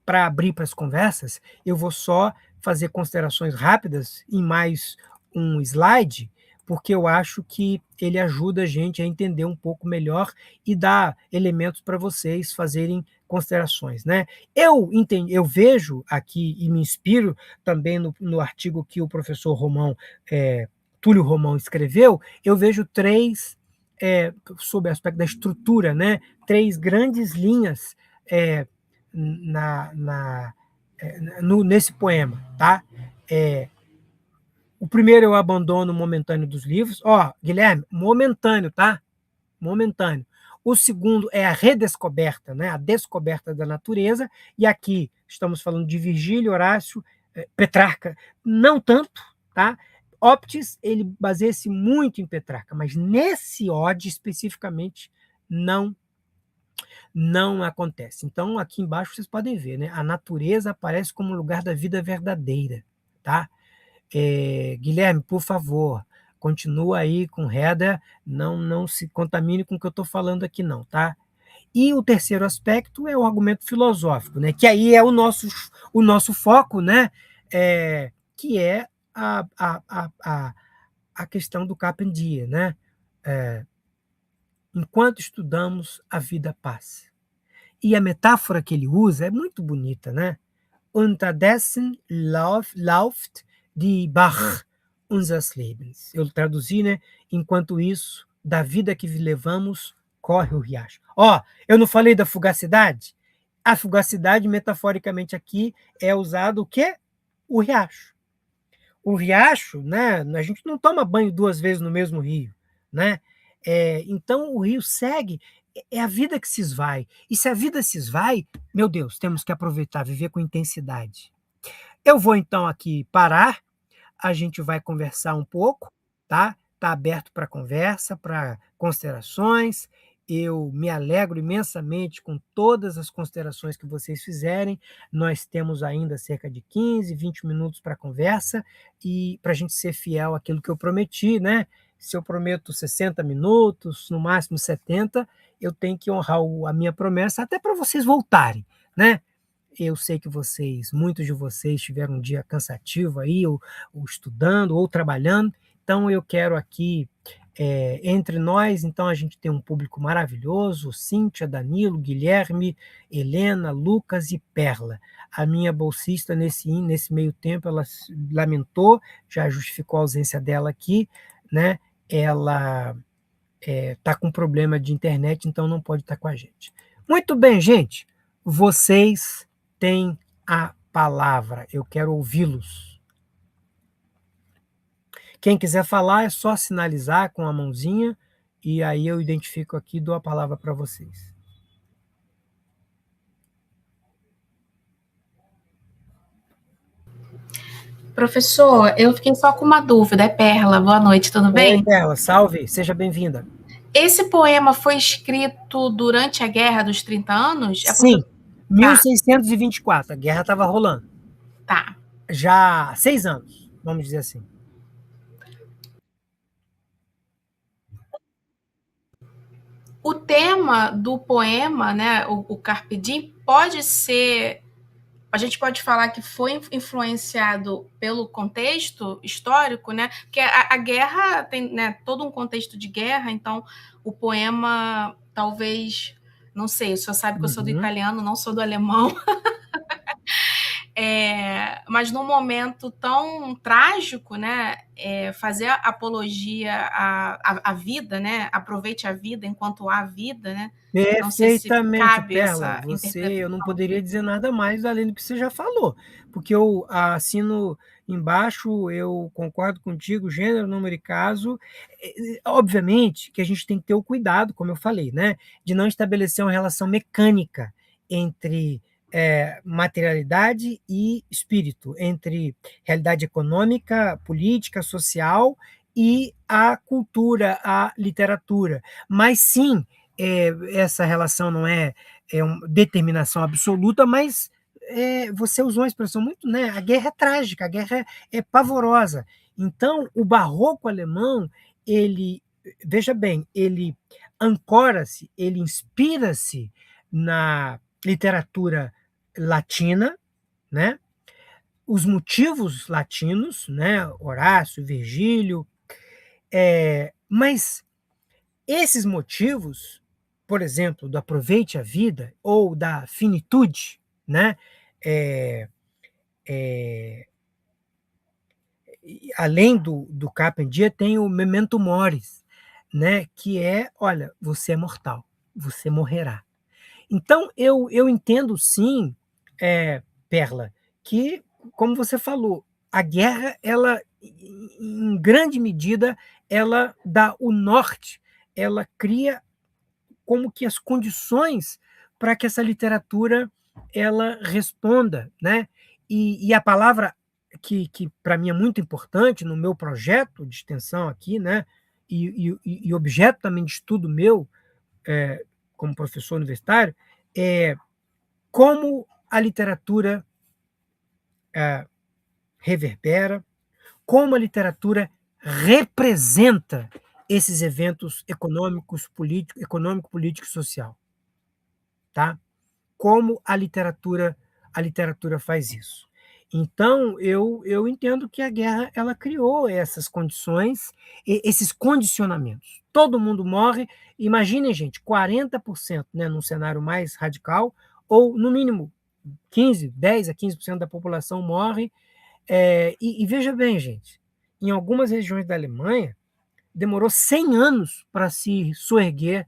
para abrir para as conversas, eu vou só fazer considerações rápidas em mais um slide, porque eu acho que ele ajuda a gente a entender um pouco melhor e dá elementos para vocês fazerem considerações, né? Eu vejo aqui e me inspiro também no artigo que o professor Túlio Romão escreveu, eu vejo 3, sob o aspecto da estrutura, né? 3 grandes linhas nesse poema, tá? O primeiro é o abandono momentâneo dos livros. Ó, Guilherme, momentâneo, tá? Momentâneo. O segundo é a redescoberta, né? A descoberta da natureza. E aqui estamos falando de Virgílio, Horácio, Petrarca, não tanto, tá? Optis, ele baseia-se muito em Petrarca, mas nesse ode especificamente não acontece. Então, aqui embaixo vocês podem ver, né? A natureza aparece como lugar da vida verdadeira, tá? Guilherme, por favor, continua aí com Reda, não se contamine com o que eu estou falando aqui não, tá? E o terceiro aspecto é o argumento filosófico, né? Que aí é o nosso foco, né? Que é a questão do Carpe Diem, né? Enquanto estudamos, a vida passa. E a metáfora que ele usa é muito bonita, né? Unterdessen läuft die Bach unseres Lebens. Eu traduzi, né? Enquanto isso, da vida que levamos, corre o riacho. Ó, eu não falei da fugacidade? A fugacidade, metaforicamente aqui, é usado o quê? O riacho. o riacho, né, a gente não toma banho 2 vezes no mesmo rio, né. Então o rio segue, é a vida que se esvai. E se a vida se esvai, meu Deus, temos que aproveitar, viver com intensidade. Eu vou então aqui parar, a gente vai conversar um pouco, tá? Tá aberto para conversa, para considerações. Eu me alegro imensamente com todas as considerações que vocês fizerem. Nós temos ainda cerca de 15, 20 minutos para conversa e para a gente ser fiel àquilo que eu prometi, né? Se eu prometo 60 minutos, no máximo 70, eu tenho que honrar a minha promessa até para vocês voltarem, né? Eu sei que muitos de vocês tiveram um dia cansativo aí, ou estudando, ou trabalhando, então eu quero aqui, entre nós, então a gente tem um público maravilhoso, Cíntia, Danilo, Guilherme, Helena, Lucas e Perla. A minha bolsista nesse meio tempo, ela lamentou, já justificou a ausência dela aqui, né? Ela está com problema de internet, então não pode estar com a gente. Muito bem, gente. Vocês têm a palavra. Eu quero ouvi-los. Quem quiser falar é só sinalizar com a mãozinha e aí eu identifico aqui e dou a palavra para vocês. Professor, eu fiquei só com uma dúvida. É Perla, boa noite, tudo Oi, bem? Perla, salve, seja bem-vinda. Esse poema foi escrito durante a Guerra dos 30 Anos? É porque. Sim, Tá, 1624, a guerra estava rolando. tá. Já há 6 anos, vamos dizer assim. O tema do poema, né, o Carpe Diem, pode ser. A gente pode falar que foi influenciado pelo contexto histórico, né? Porque a guerra tem, né, todo um contexto de guerra, então o poema talvez. Não sei, o senhor sabe que eu sou do Uhum. italiano, não sou do alemão. Mas num momento tão trágico, né, fazer apologia à vida, né, aproveite a vida enquanto há vida, né, não sei se Perfeitamente, cabe Perla. essa Eu não interpretação. poderia dizer nada mais além do que você já falou, porque eu assino embaixo, eu concordo contigo, gênero, número e caso. Obviamente que a gente tem que ter o cuidado, como eu falei, né, de não estabelecer uma relação mecânica entre materialidade e espírito, entre realidade econômica, política, social e a cultura, a literatura. Mas sim, essa relação não é uma determinação absoluta, mas você usou uma expressão muito, né? A guerra é trágica, a guerra é pavorosa. Então, o barroco alemão, ele, veja bem, ele ancora-se, ele inspira-se na literatura latina, né? Os motivos latinos, né? Horácio, Virgílio, mas esses motivos, por exemplo, do aproveite a vida ou da finitude, né? É, Além do Carpe Diem, tem o Memento Mori, né? Que é, olha, você é mortal, você morrerá. Então, eu entendo sim, Perla, que, como você falou, a guerra, ela, em grande medida, ela dá o norte, ela cria como que as condições para que essa literatura ela responda, né? E a palavra que para mim é muito importante no meu projeto de extensão aqui, né? E objeto também de estudo meu, como professor universitário, é como a literatura reverbera, como a literatura representa esses eventos econômico, político e social, tá? Como a literatura faz isso. Então, eu entendo que a guerra ela criou essas condições, esses condicionamentos. Todo mundo morre. Imaginem, gente, 40%, né, num cenário mais radical, ou no mínimo 10 a 15% da população morre. E veja bem, gente, em algumas regiões da Alemanha, demorou 100 anos para se soerguer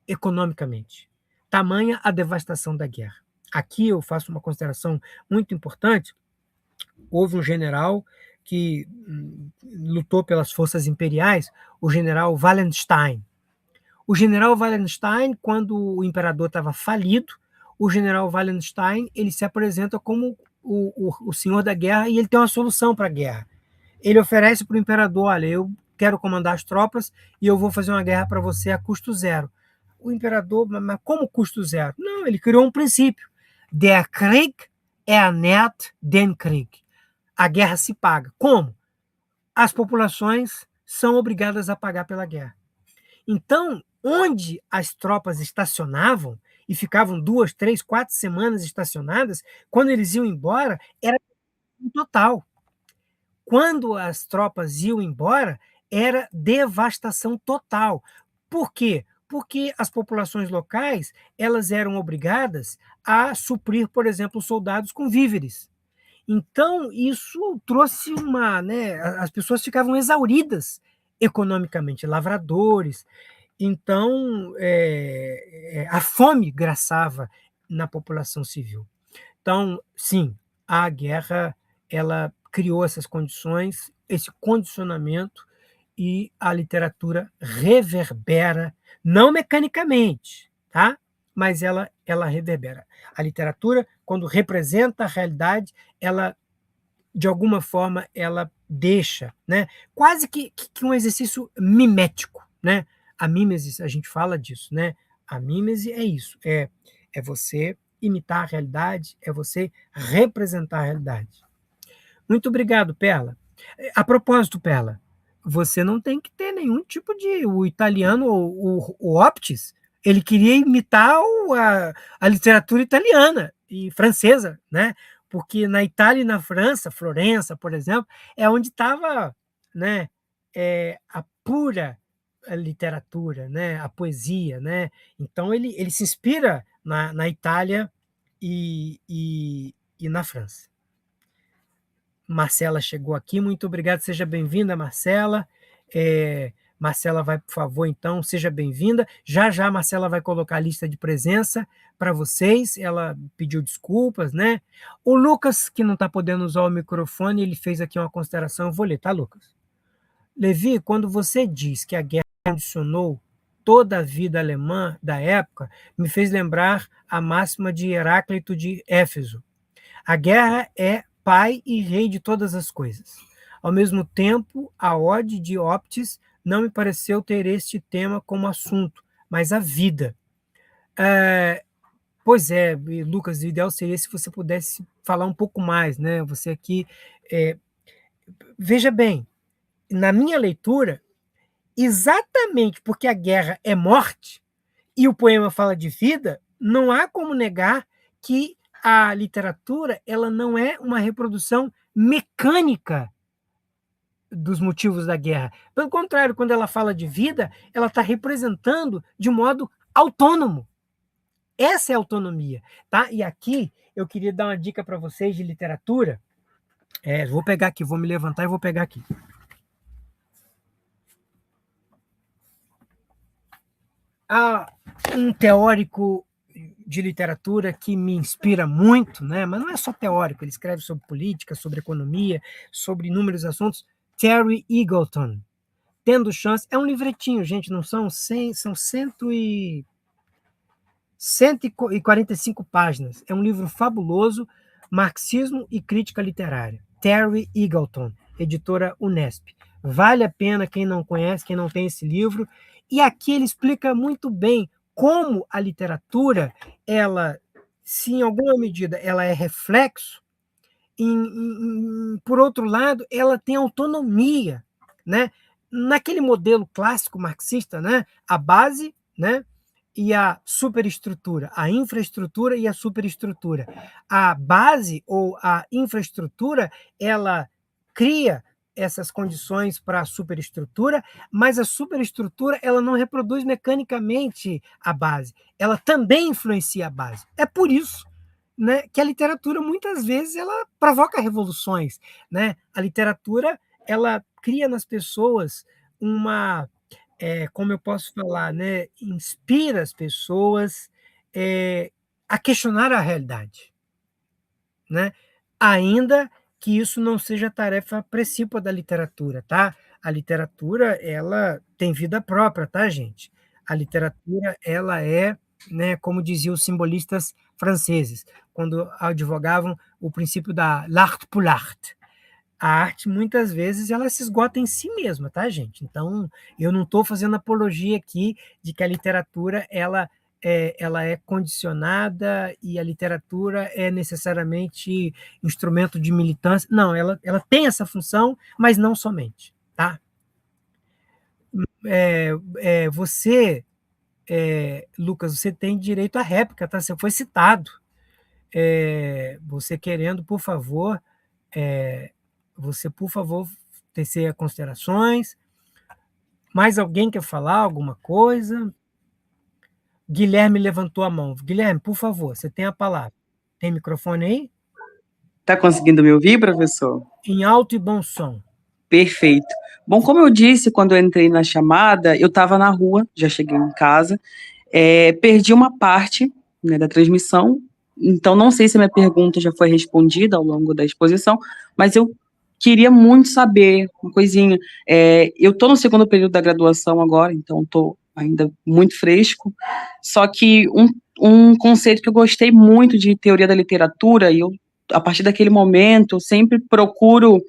economicamente. Tamanha a devastação da guerra. Aqui eu faço uma consideração muito importante. Houve um general que lutou pelas forças imperiais, o general Wallenstein. O general Wallenstein, quando o imperador estava falido, o general Wallenstein ele se apresenta como o senhor da guerra e ele tem uma solução para a guerra. Ele oferece para o imperador: olha, eu quero comandar as tropas e eu vou fazer uma guerra para você a custo zero. O imperador: mas como custo zero? Não, ele criou um princípio. Der Krieg ernährt den Krieg. A guerra se paga. Como? As populações são obrigadas a pagar pela guerra. Então, onde as tropas estacionavam e ficavam 2, 3, 4 semanas estacionadas, quando eles iam embora, era um total. Quando as tropas iam embora, era devastação total. Por quê? Porque as populações locais elas eram obrigadas a suprir, por exemplo, os soldados com víveres. Então, isso trouxe uma. Né, as pessoas ficavam exauridas economicamente, lavradores. Então, a fome graçava na população civil. Então, sim, a guerra ela criou essas condições, esse condicionamento, e a literatura reverbera, não mecanicamente, tá? Mas ela reverbera. A literatura, quando representa a realidade, ela, de alguma forma, ela deixa, né? Quase que um exercício mimético, né? A mímese, a gente fala disso, né? A mímese é isso, é você imitar a realidade, é você representar a realidade. Muito obrigado, Perla. A propósito, Perla, você não tem que ter nenhum tipo de. O italiano, o Optis, ele queria imitar a literatura italiana e francesa, né? Porque na Itália e na França, Florença, por exemplo, é onde estava, né, a pura literatura, né, a poesia, né? Então ele se inspira na Itália e na França. Marcela chegou aqui, muito obrigado, seja bem-vinda, Marcela. Marcela vai, por favor, então, seja bem-vinda. Já já a Marcela vai colocar a lista de presença para vocês, ela pediu desculpas, né? O Lucas, que não está podendo usar o microfone, ele fez aqui uma consideração, eu vou ler, tá, Lucas? Levi, quando você diz que a guerra condicionou toda a vida alemã da época, me fez lembrar a máxima de Heráclito de Éfeso. A guerra é pai e rei de todas as coisas. Ao mesmo tempo, a ode de Optis não me pareceu ter este tema como assunto, mas a vida. Pois é, Lucas, o ideal seria se você pudesse falar um pouco mais, né? Você aqui. Veja bem, na minha leitura, exatamente porque a guerra é morte e o poema fala de vida, não há como negar que a literatura ela não é uma reprodução mecânica dos motivos da guerra. Pelo contrário, quando ela fala de vida, ela está representando de modo autônomo. Essa é a autonomia, tá? E aqui eu queria dar uma dica para vocês de literatura. Vou pegar aqui, vou me levantar e vou pegar aqui. Há um teórico de literatura que me inspira muito, né? Mas não é só teórico, ele escreve sobre política, sobre economia, sobre inúmeros assuntos. Terry Eagleton, Tendo Chance, é um livretinho, gente, não são 100, são 145 páginas. É um livro fabuloso, Marxismo e Crítica Literária. Terry Eagleton, editora Unesp. Vale a pena quem não conhece, quem não tem esse livro. E aqui ele explica muito bem como a literatura, ela, se em alguma medida ela é reflexo, por outro lado, ela tem autonomia, né? Naquele modelo clássico marxista, né? A base, né? E a superestrutura, a infraestrutura e a superestrutura. A base ou a infraestrutura, ela cria essas condições para a superestrutura, mas a superestrutura ela não reproduz mecanicamente a base, ela também influencia a base. É por isso, né, que a literatura muitas vezes ela provoca revoluções, né? A literatura ela cria nas pessoas uma como eu posso falar, né, inspira as pessoas a questionar a realidade, né? Ainda que isso não seja tarefa precípua da literatura, tá? A literatura, ela tem vida própria, tá, gente? A literatura, ela é, né, como diziam os simbolistas franceses, quando advogavam o princípio da l'art pour l'art. A arte, muitas vezes, ela se esgota em si mesma, tá, gente? Então, eu não estou fazendo apologia aqui de que a literatura ela é condicionada e a literatura é necessariamente instrumento de militância. Não, ela tem essa função, mas não somente, tá? Você, Lucas, você tem direito à réplica, tá? Você foi citado. Você querendo, por favor, tecer considerações. Mais alguém quer falar alguma coisa? Guilherme levantou a mão. Guilherme, por favor, você tem a palavra. Tem microfone aí? Tá conseguindo me ouvir, professor? Em alto e bom som. Perfeito. Bom, como eu disse, quando eu entrei na chamada, eu estava na rua, já cheguei em casa, perdi uma parte, né, da transmissão, então não sei se a minha pergunta já foi respondida ao longo da exposição, mas eu queria muito saber uma coisinha. Eu estou no segundo período da graduação agora, então estou ainda muito fresco, só que um conceito que eu gostei muito de teoria da literatura, e eu, a partir daquele momento, sempre procuro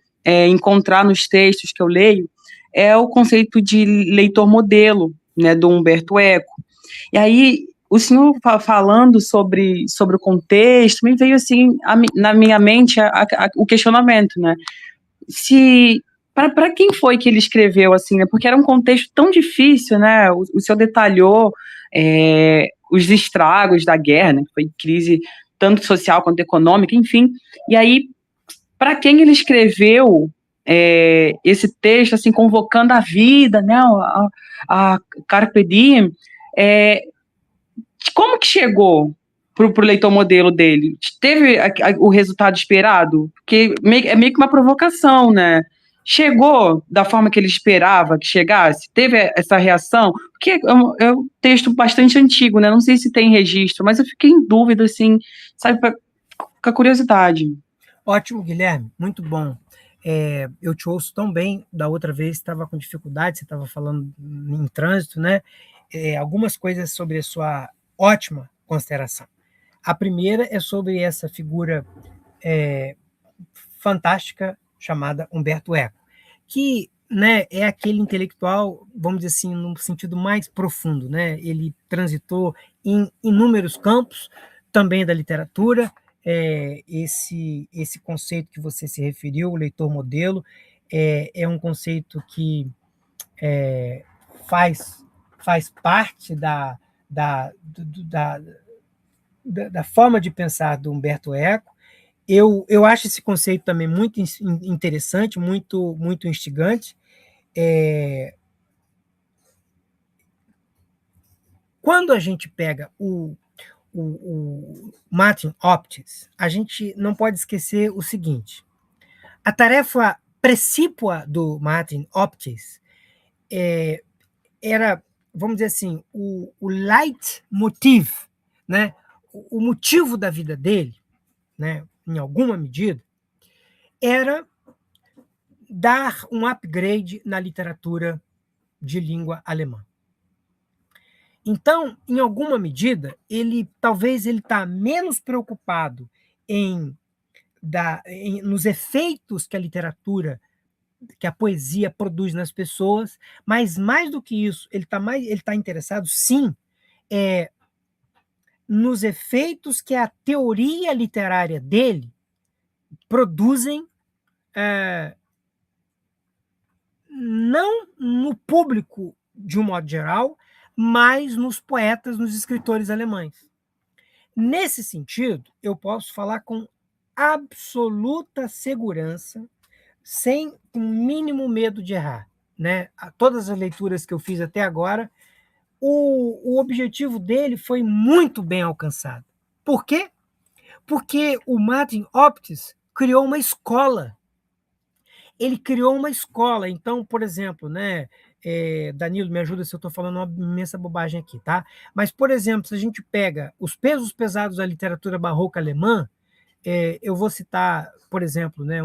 encontrar nos textos que eu leio, é o conceito de leitor modelo, né, do Humberto Eco. E aí, o senhor falando sobre o contexto, me veio assim, na minha mente, o questionamento, né, se para quem foi que ele escreveu assim, né? Porque era um contexto tão difícil, né? O senhor detalhou os estragos da guerra, né? Foi crise tanto social quanto econômica, enfim. E aí, para quem ele escreveu esse texto, assim, convocando a vida, né? A Carpe Diem, como que chegou pro leitor modelo dele? Teve o resultado esperado? Porque é meio que uma provocação, né? Chegou da forma que ele esperava que chegasse? Teve essa reação? Porque é um texto bastante antigo, né? Não sei se tem registro, mas eu fiquei em dúvida, assim, sabe, com a curiosidade. Ótimo, Guilherme, muito bom. Eu te ouço tão bem, da outra vez estava com dificuldade, você estava falando em trânsito, né? Algumas coisas sobre a sua ótima consideração. A primeira é sobre essa figura fantástica chamada Humberto Eco, que, né, é aquele intelectual, vamos dizer assim, no sentido mais profundo, né? Ele transitou em inúmeros campos, também da literatura. Esse conceito que você se referiu, o leitor modelo, é um conceito que faz parte da forma de pensar do Humberto Eco. Eu acho esse conceito também muito interessante, muito, muito instigante. Quando a gente pega o Martin Optis, a gente não pode esquecer o seguinte: a tarefa precípua do Martin Optis era, vamos dizer assim, o leitmotiv, né? O motivo da vida dele, né, em alguma medida, era dar um upgrade na literatura de língua alemã. Então, em alguma medida, talvez ele está menos preocupado nos efeitos que a literatura, que a poesia produz nas pessoas, mas mais do que isso, ele está interessado, sim, nos efeitos que a teoria literária dele produzem, não no público de um modo geral, mas nos poetas, nos escritores alemães. Nesse sentido, eu posso falar com absoluta segurança, sem o mínimo medo de errar, né? Todas as leituras que eu fiz até agora, o objetivo dele foi muito bem alcançado. Por quê? Porque o Martin Optis criou uma escola. Ele criou uma escola. Então, por exemplo, né, Danilo, me ajuda se eu estou falando uma imensa bobagem aqui, tá? Mas, por exemplo, se a gente pega os pesos pesados da literatura barroca alemã, Eu vou citar, por exemplo, né,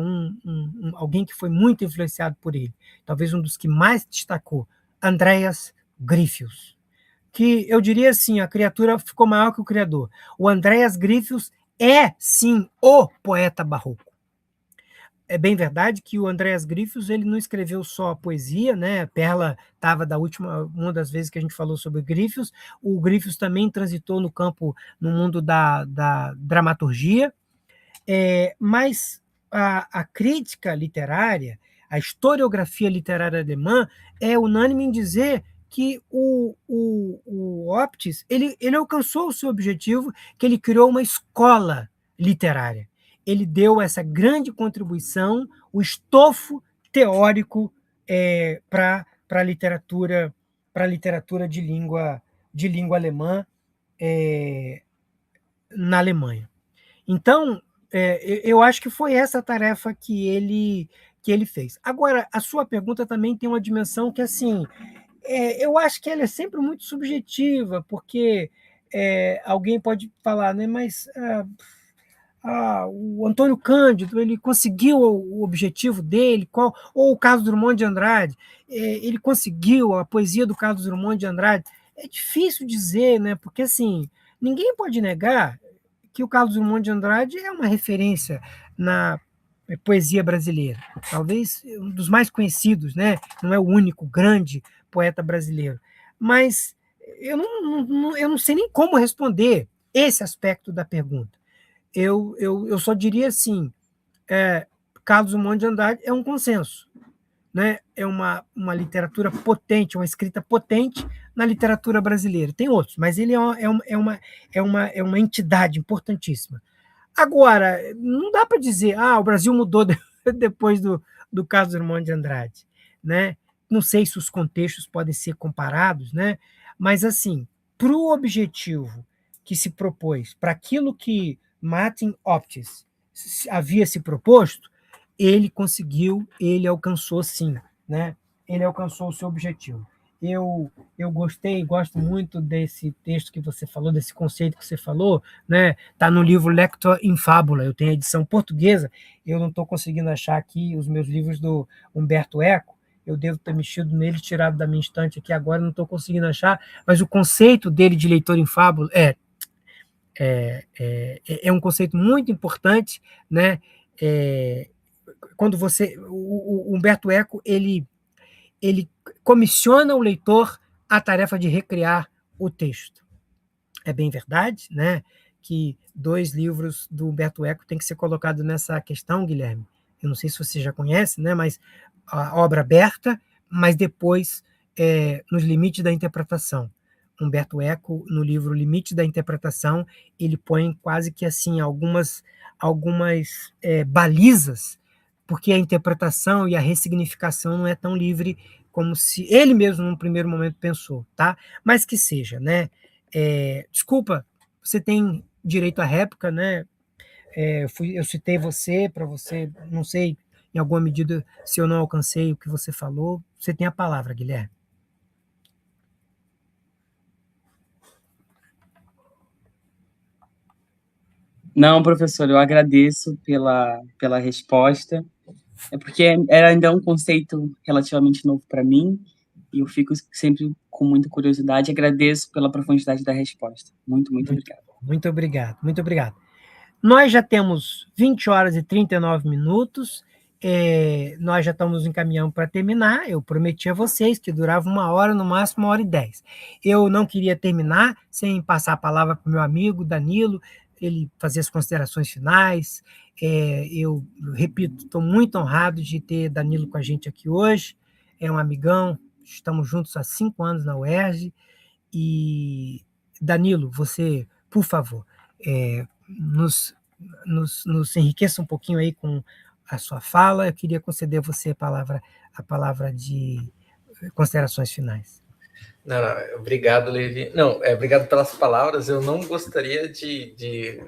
alguém que foi muito influenciado por ele, talvez um dos que mais destacou, Andreas Gryphius, que eu diria assim, a criatura ficou maior que o criador. O Andreas Gryphius é, sim, o poeta barroco. É bem verdade que o Andreas Gryphius ele não escreveu só poesia, né? Perla estava uma das vezes que a gente falou sobre Gryphius. O Gryphius também transitou no mundo da dramaturgia, mas a crítica literária, a historiografia literária alemã é unânime em dizer que o Optis ele alcançou o seu objetivo, que ele criou uma escola literária. Ele deu essa grande contribuição, o estofo teórico para a literatura de língua alemã na Alemanha. Então, eu acho que foi essa a tarefa que ele fez. Agora, a sua pergunta também tem uma dimensão que, assim, eu acho que ela é sempre muito subjetiva, porque alguém pode falar, né, mas o Antônio Cândido ele conseguiu o objetivo dele, ou o Carlos Drummond de Andrade, ele conseguiu a poesia do Carlos Drummond de Andrade. É difícil dizer, né, porque assim, ninguém pode negar que o Carlos Drummond de Andrade é uma referência na poesia brasileira, talvez um dos mais conhecidos, né? Não é o único grande poeta brasileiro, mas eu não sei nem como responder esse aspecto da pergunta. Eu só diria assim, Carlos Drummond de Andrade é um consenso, né? É uma literatura potente, uma escrita potente na literatura brasileira. Tem outros, mas ele é uma entidade importantíssima. Agora, não dá para dizer, o Brasil mudou depois do Carlos Drummond de Andrade, né? Não sei se os contextos podem ser comparados, né? Mas, assim, para o objetivo que se propôs, para aquilo que Martin Optis havia se proposto, ele conseguiu, ele alcançou sim, né? Ele alcançou o seu objetivo. Eu gosto muito desse texto que você falou, desse conceito que você falou, né? Tá no livro Lector in Fabula, eu tenho a edição portuguesa, eu não estou conseguindo achar aqui os meus livros do Humberto Eco, eu devo ter mexido nele, tirado da minha estante aqui agora, não estou conseguindo achar, mas o conceito dele de leitor em fábula é um conceito muito importante, né? Quando o Humberto Eco ele comissiona o leitor a tarefa de recriar o texto. É bem verdade, né, que 2 livros do Humberto Eco têm que ser colocados nessa questão, Guilherme. Eu não sei se você já conhece, né, mas a obra aberta, mas depois nos limites da interpretação. Humberto Eco, no livro Limite da Interpretação, ele põe quase que assim algumas balizas, porque a interpretação e a ressignificação não é tão livre como se ele mesmo, num primeiro momento, pensou, tá? Mas que seja, né? Desculpa, você tem direito à réplica, né? Eu citei você, para você, não sei, em alguma medida, se eu não alcancei o que você falou. Você tem a palavra, Guilherme. Não, professor, eu agradeço pela resposta. É porque era ainda um conceito relativamente novo para mim e eu fico sempre com muita curiosidade. Agradeço pela profundidade da resposta. Muito, muito obrigado. Muito obrigado, muito obrigado. Nós já temos 20 horas e 39 minutos, nós já estamos encaminhando para terminar. Eu prometi a vocês que durava 1 hora, no máximo 1 hora e 10. Eu não queria terminar sem passar a palavra para o meu amigo Danilo, ele fazer as considerações finais. Eu repito, estou muito honrado de ter Danilo com a gente aqui hoje, é um amigão, estamos juntos há 5 anos na UERJ, e Danilo, você, por favor, nos, nos enriqueça um pouquinho aí com a sua fala. Eu queria conceder a você a palavra de considerações finais. Não, obrigado, Levi. Não, obrigado pelas palavras. Eu não gostaria de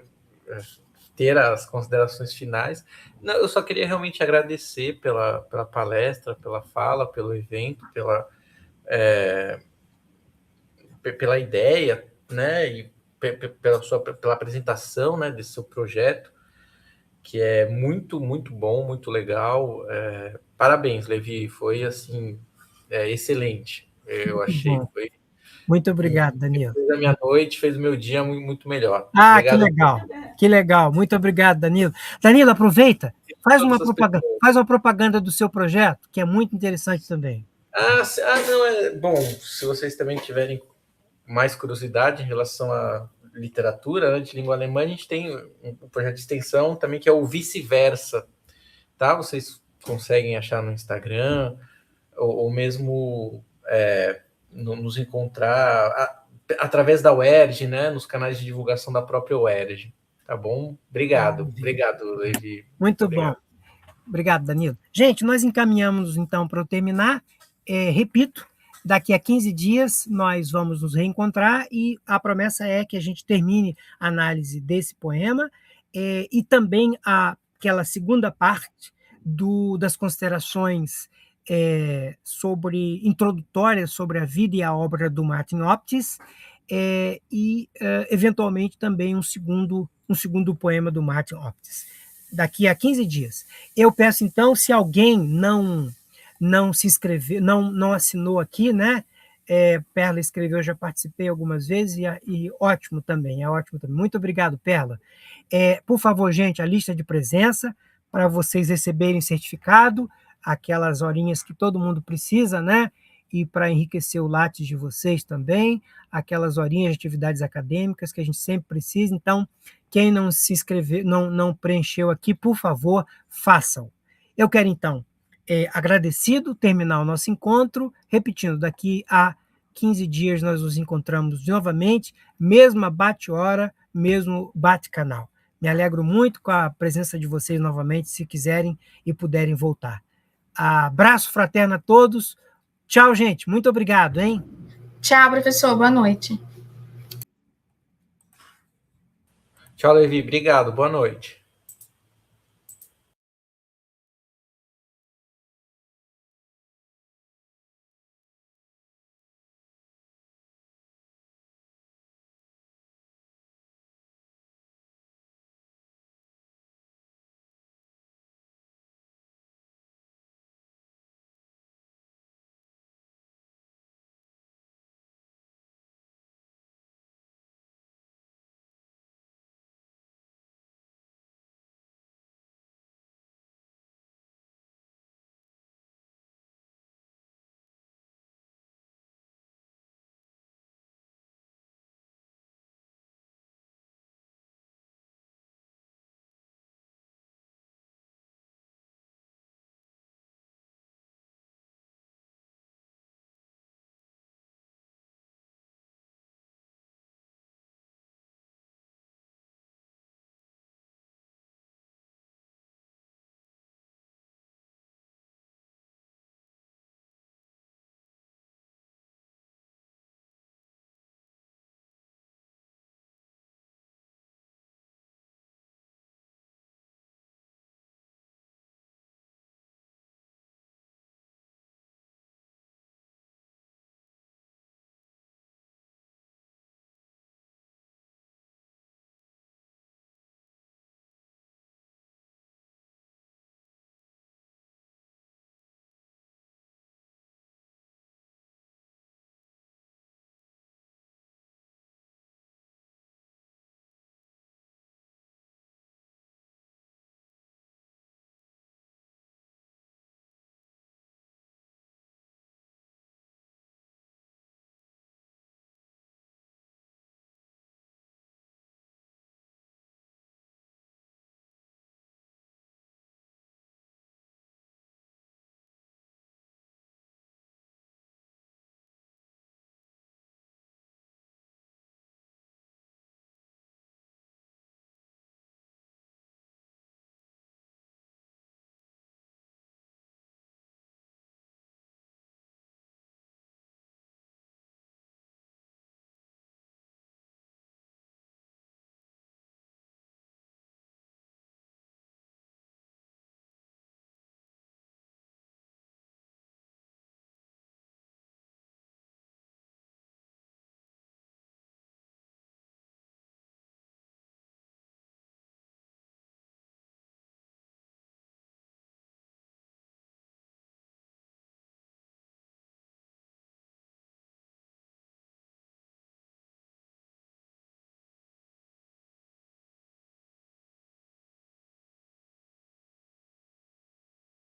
ter as considerações finais. Não, eu só queria realmente agradecer pela palestra, pela fala, pelo evento, pela ideia, né, e pela apresentação, né, desse seu projeto. que é muito, muito bom, muito legal. Parabéns, Levi, foi assim, excelente. Eu achei Bom, que foi. muito obrigado, Danilo. Fez a minha noite, fez o meu dia muito melhor. Ah, que Obrigado legal, que legal. Muito obrigado, Danilo. Danilo, aproveita, a todas essas pessoas. faz uma propaganda do seu projeto, que é muito interessante também. Não, é bom. Se vocês também tiverem mais curiosidade em relação à literatura, né, de língua alemã, a gente tem um projeto de extensão também que é o Vice-Versa, tá? Vocês conseguem achar no Instagram ou mesmo nos encontrar através da UERJ, né? Nos canais de divulgação da própria UERJ. Tá bom? Obrigado, Levi. Muito bom. Obrigado. Obrigado, Danilo. Gente, nós encaminhamos então para eu terminar. Repito, daqui a 15 dias nós vamos nos reencontrar e a promessa é que a gente termine a análise desse poema e também aquela segunda parte das considerações introdutórias sobre a vida e a obra do Martin Optis e, eventualmente, também um segundo poema do Martin Optis. Daqui a 15 dias. Eu peço, então, se alguém não se inscreveu, não assinou aqui, né? Perla escreveu, eu já participei algumas vezes e ótimo também, é ótimo também. Muito obrigado, Perla. Por favor, gente, a lista de presença para vocês receberem certificado, aquelas horinhas que todo mundo precisa, né? E para enriquecer o Lattes de vocês também, aquelas horinhas de atividades acadêmicas que a gente sempre precisa. Então, quem não se inscreveu, não preencheu aqui, por favor, façam. Eu quero, então, agradecido, terminar o nosso encontro, repetindo, daqui a 15 dias nós nos encontramos novamente, mesma bate-hora, mesmo bate-canal. Me alegro muito com a presença de vocês novamente, se quiserem e puderem voltar. Abraço fraterno a todos. Tchau, gente. Muito obrigado, hein? Tchau, professor. Boa noite. Tchau, Levi. Obrigado. Boa noite.